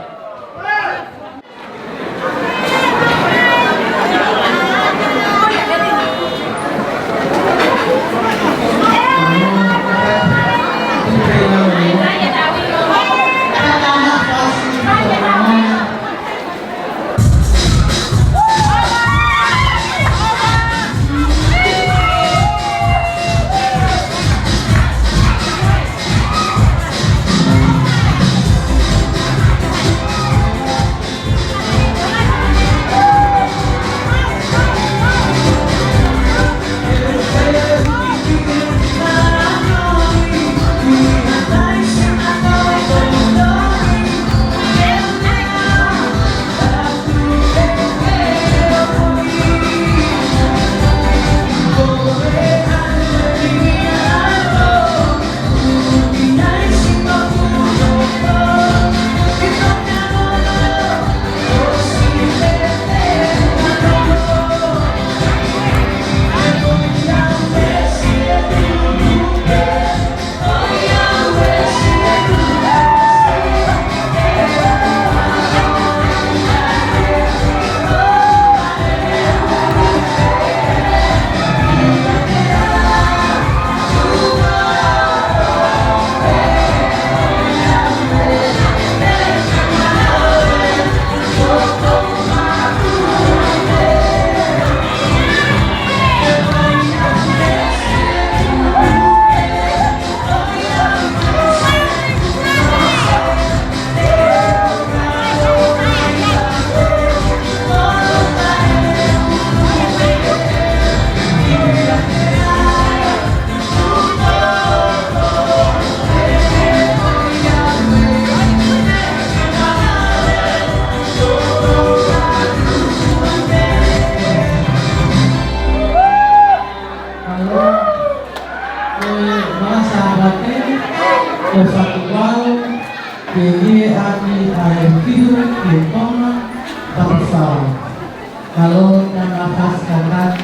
Kalau dan nafas kanan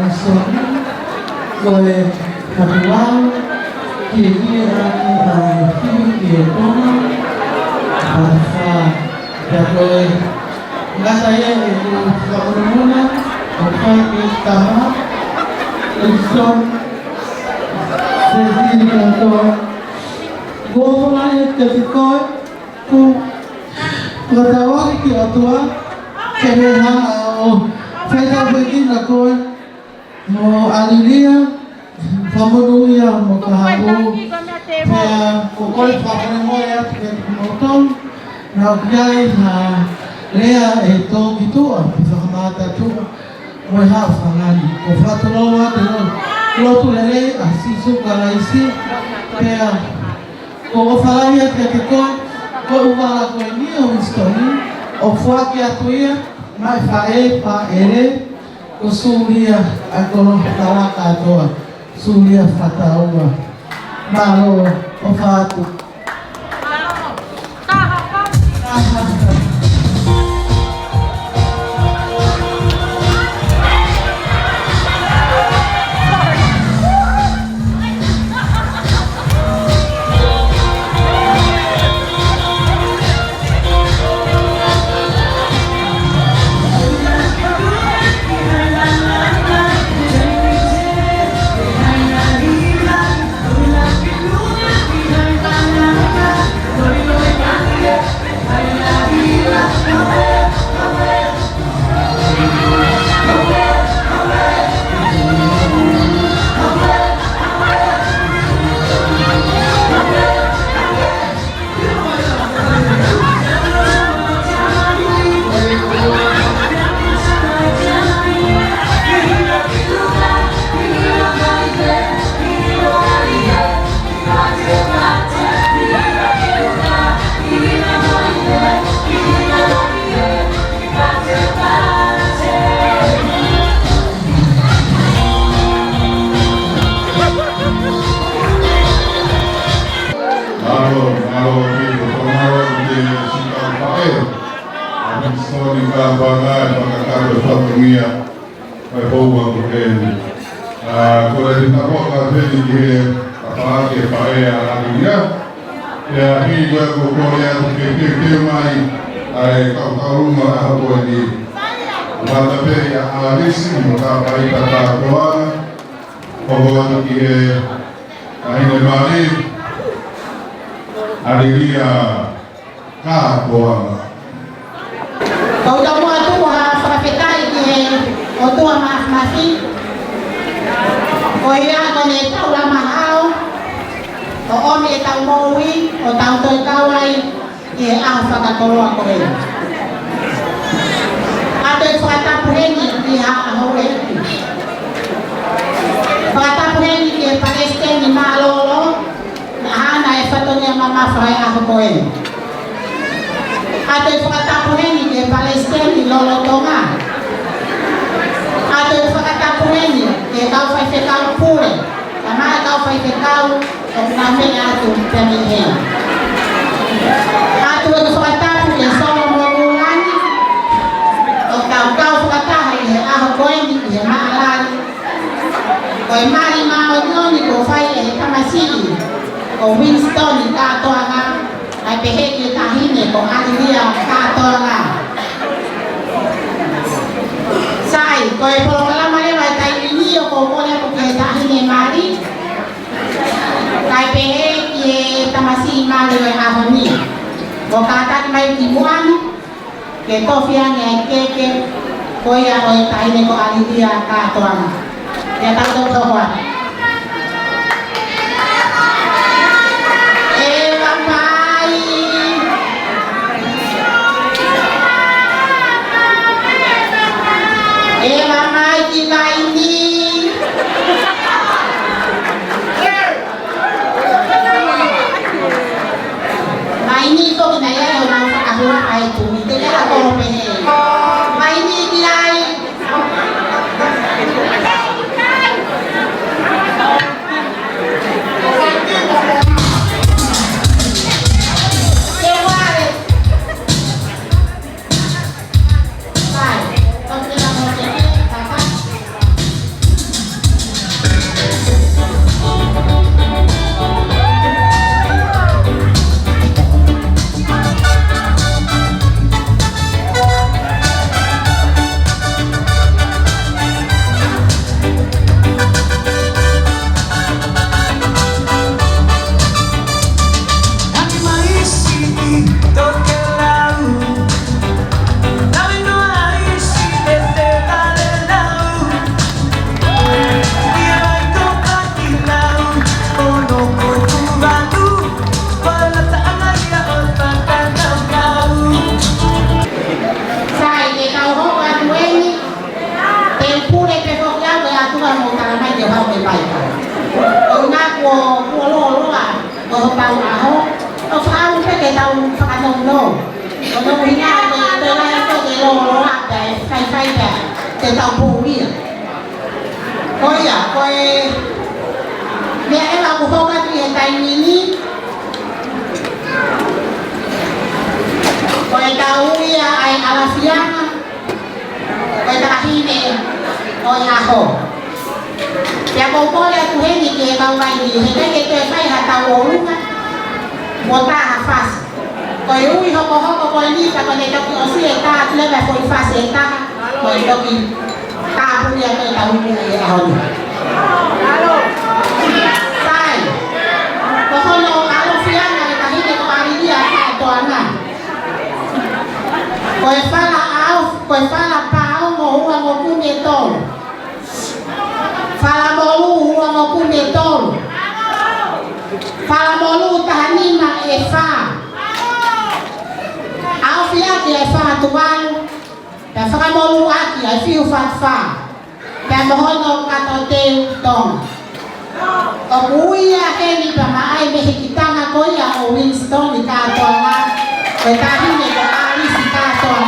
Sony, rồi Hatuan, Kiri Ani Kiri Tona, Alfa, dan rồi nggak saya itu Fakruna, Okai Tama, Edson, Sesi Kantor, gue mulai ketika ku ketawa ki atua kerehan saya begini aku mau alilia pemenuhi mau kahabu saya kokol fakir moya motor nak jai ha lea itu gitu bisa mata tu mau hafangan kofatu lawa tu lo tu lele asisu kalaisi saya kau falaya ketika kau ubah kau ini istoni ofua kiatuia mai fae pa ere ko sulia ako talaka to sulia fatawa malo ofatu baik. Kalau ngaku lo kalau tahu kalau tahu kita tahu sekarang lo. Kalau punya itu lain itu lo ada saya kita tahu dia. Oh ya, dia emang aku kan dia tanya ini. Kau tahu ya, ay alafian, kau terahine, kau aku. Ya kau boleh tu heni ke kau lagi, heni kita saya tahu orang, mota hafaz. Kau ini kau ini kalau dia tak kau sih tak lebih kau hafaz tak, kau itu tak punya kau tahu dia tahu. Sai, kau kalau alafian ada tahini kau hari dia tak anak. Koi fala pao mo hua mo punetol. Fala molu hua mo punetol. Fala molu tahanima efa. Au fia ki efa tuan. Dan fala molu aki ai fiu fatfa. Dan mohono katote tong. Obuia keni pama ai mehikitanga koya o Winston di katoa. Petahine ko ali si katoa.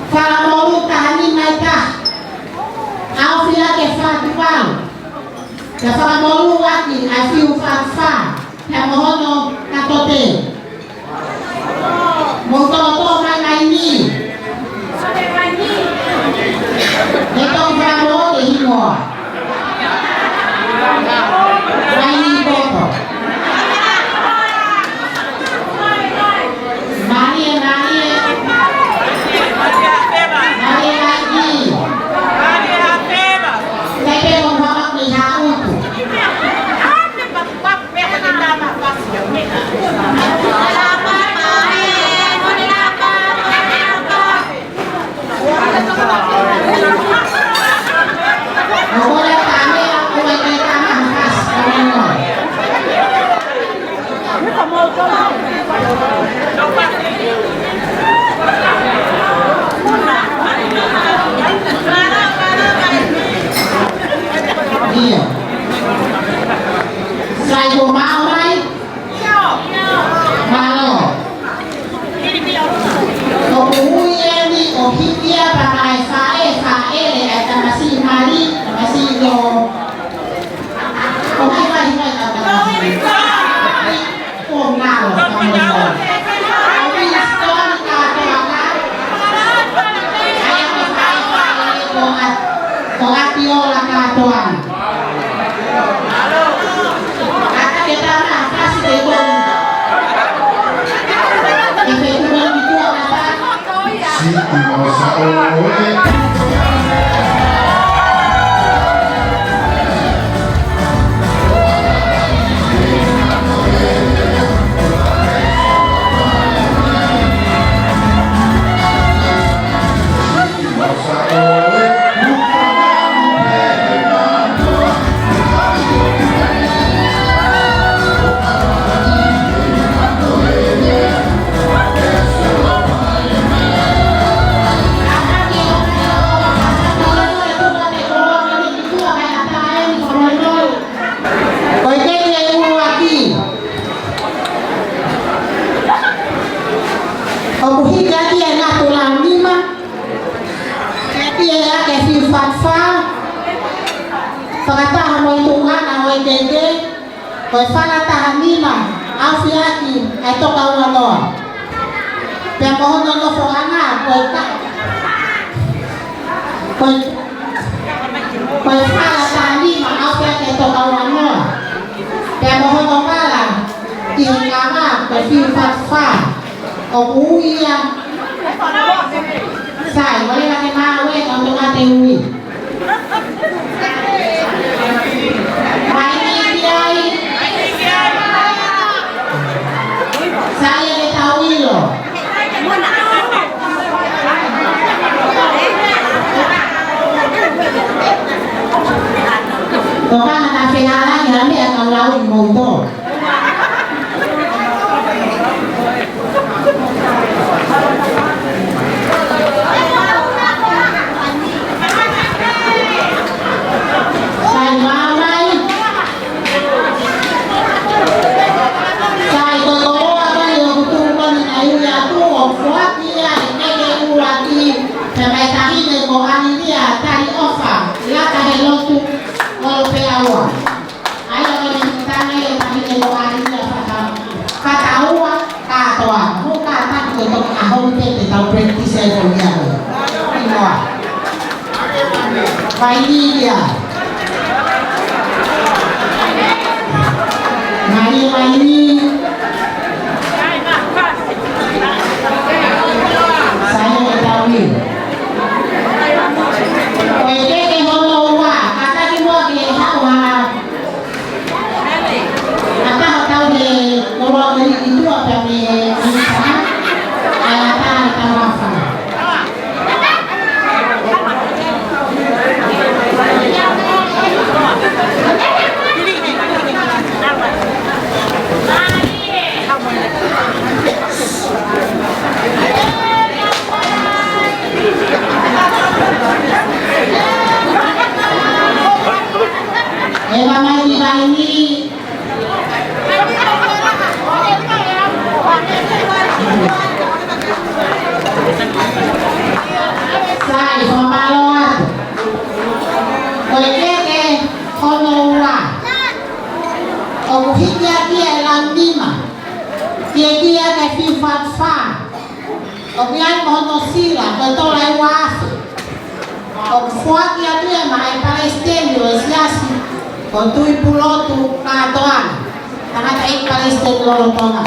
Fala maluca, anima e tá. Ya whakamolu waki ai whiu whawha. Hea mohono katote. Mototo mai mai ni. He tau whamo te hingoa. Mai ni koto. Marie lagi. Tapi orang ni hau tu. Boleh kami, boleh kami khas orang. Iya. Saya mau mai. Malo. Kemudian ni ohitia pakai fae le ada masih mari masih yo. Oke lagi ada. Oh malo. Tiola katuan. Kata kita nak kasih debon. Kita bukan itu apa? Si masa oleh. Koi fala tahanima afiaki ai toka wanoa. Pia mohono no foanga koi fala tahanima afiaki ai toka wanoa. Pia mohono kala tianganga koi fiu fatfa o uia. Sai wale lake mawe untuk ngate ui. Saya ketahui loh. Tokan na finala yami at ang lawin mo to. Dia Mani saya ketahui oke ke hono wa kata di mo ke hawa kata tahu de kalau dari itu apa ni sana ayatan tawafa Mari sila bertolak wafi. Kufuati adui mai Palestina siasi kontui pulotu katoan tangata ik Palestina lolotonga.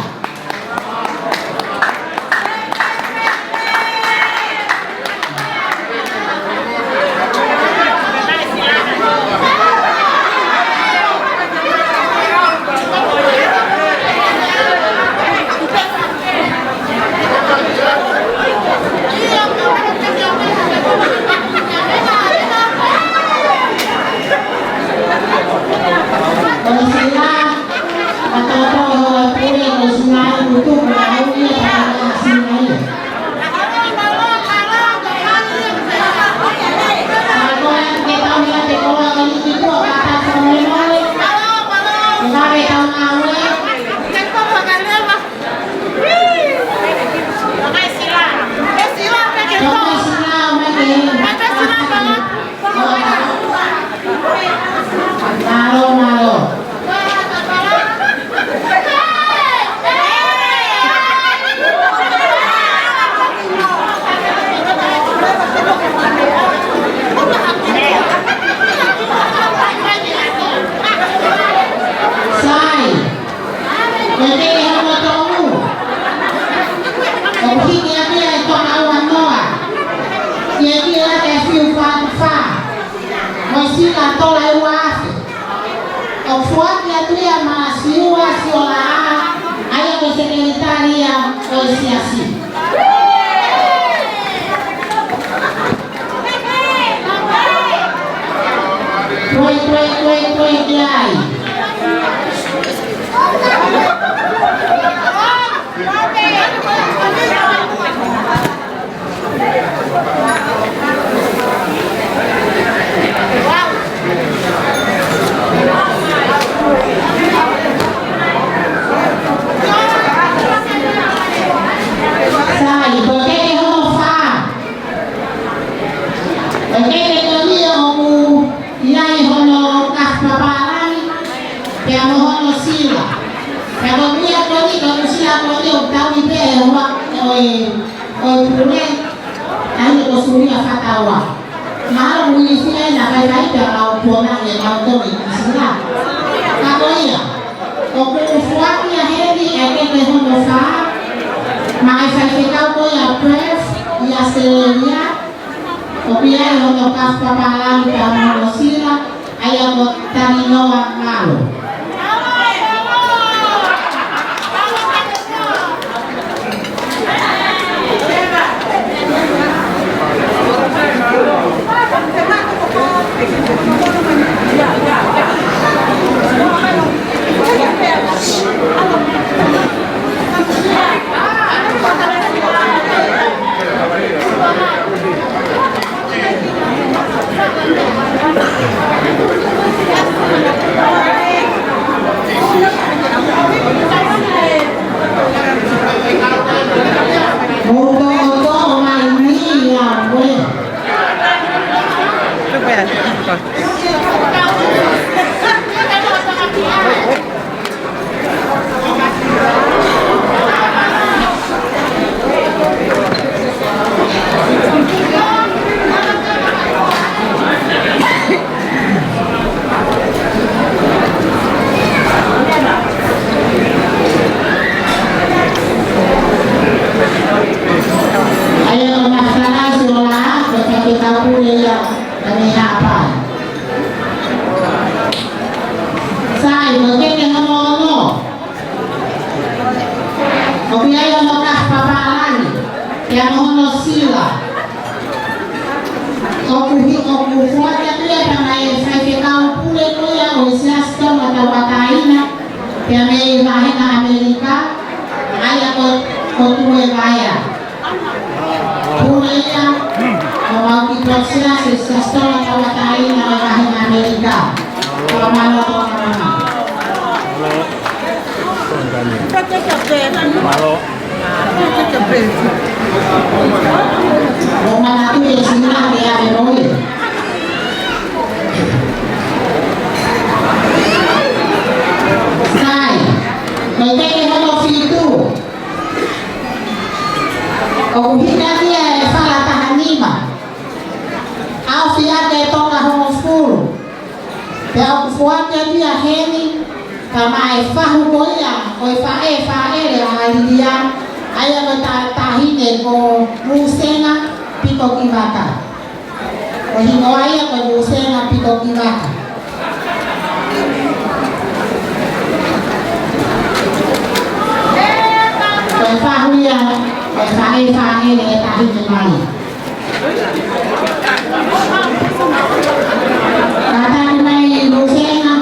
Kau hina dia fala au fiake toka homoskulu pea kufuate dia heni kama efahu koia o fae le alidia aya tahine ko musenga piko kibaka o hino aya ko musenga piko kibaka o fahu ya o fae le tahine mai kata mai musenga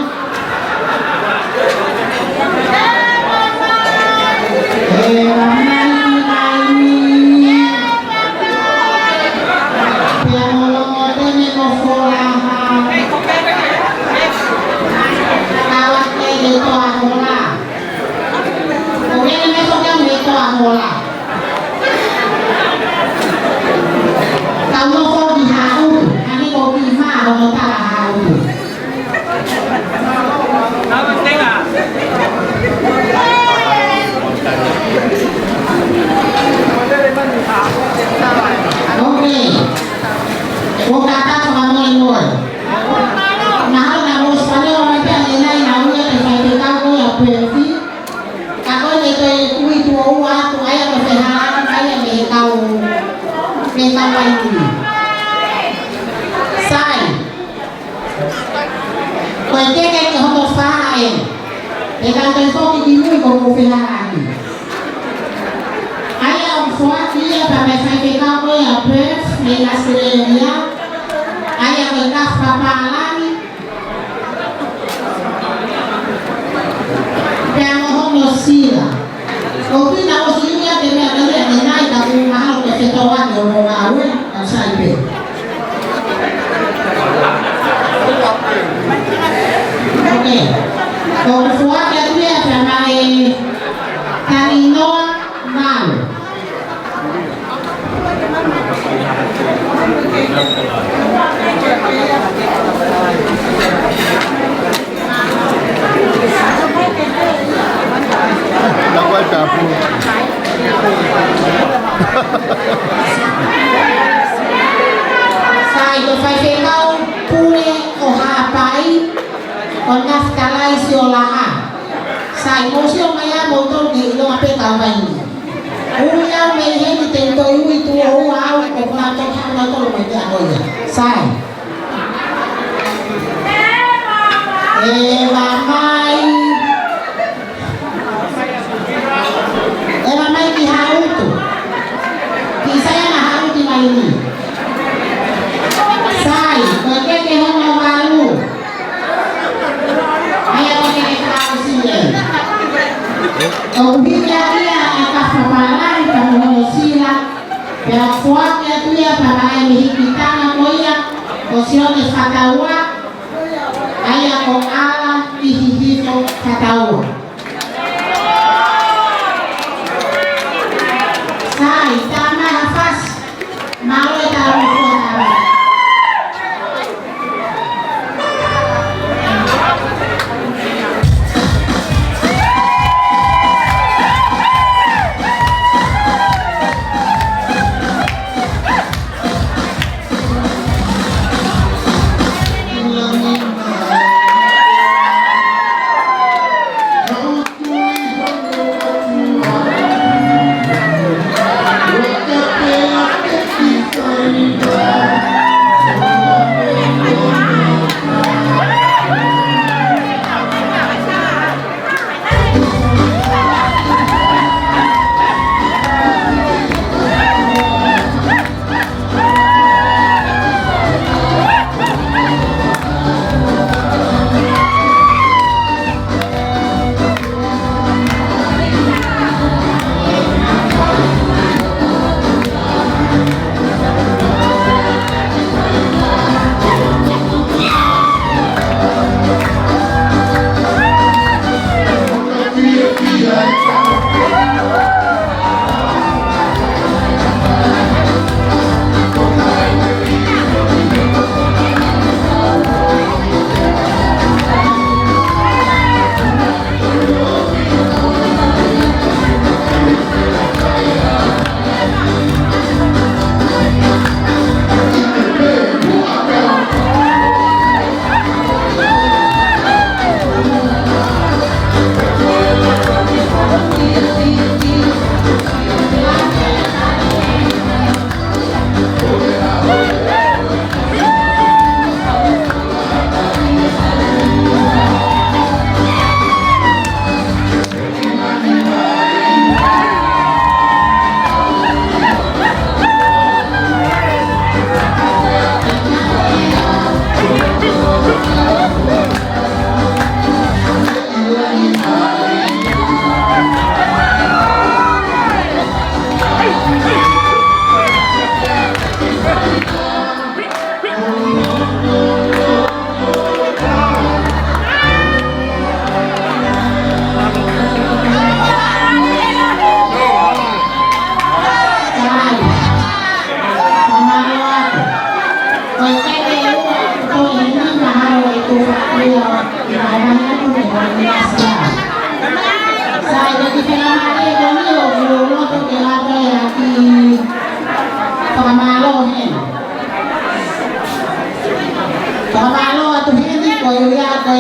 Pamalo atu hindi ko ya ko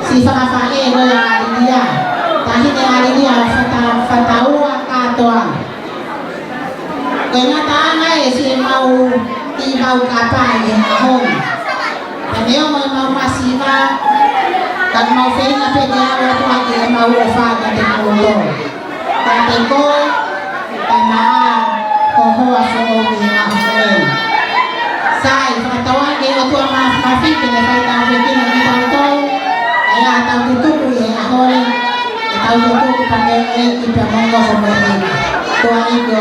si Fafae ko ya dia. Tahi dengan dia fatawa katoan. Kaya tanay si mau tibaw kapay home. Ano mau masima kan mau fenya penya watu wake mau ufaga tekulo. Kateko kana koho asomi ahmel. Sai fatawa ke watu mafike na faita mafike na kitanto. Aya takutuku ya ahore. Tahu itu pakai kita mau ngomong ini. Tuhan itu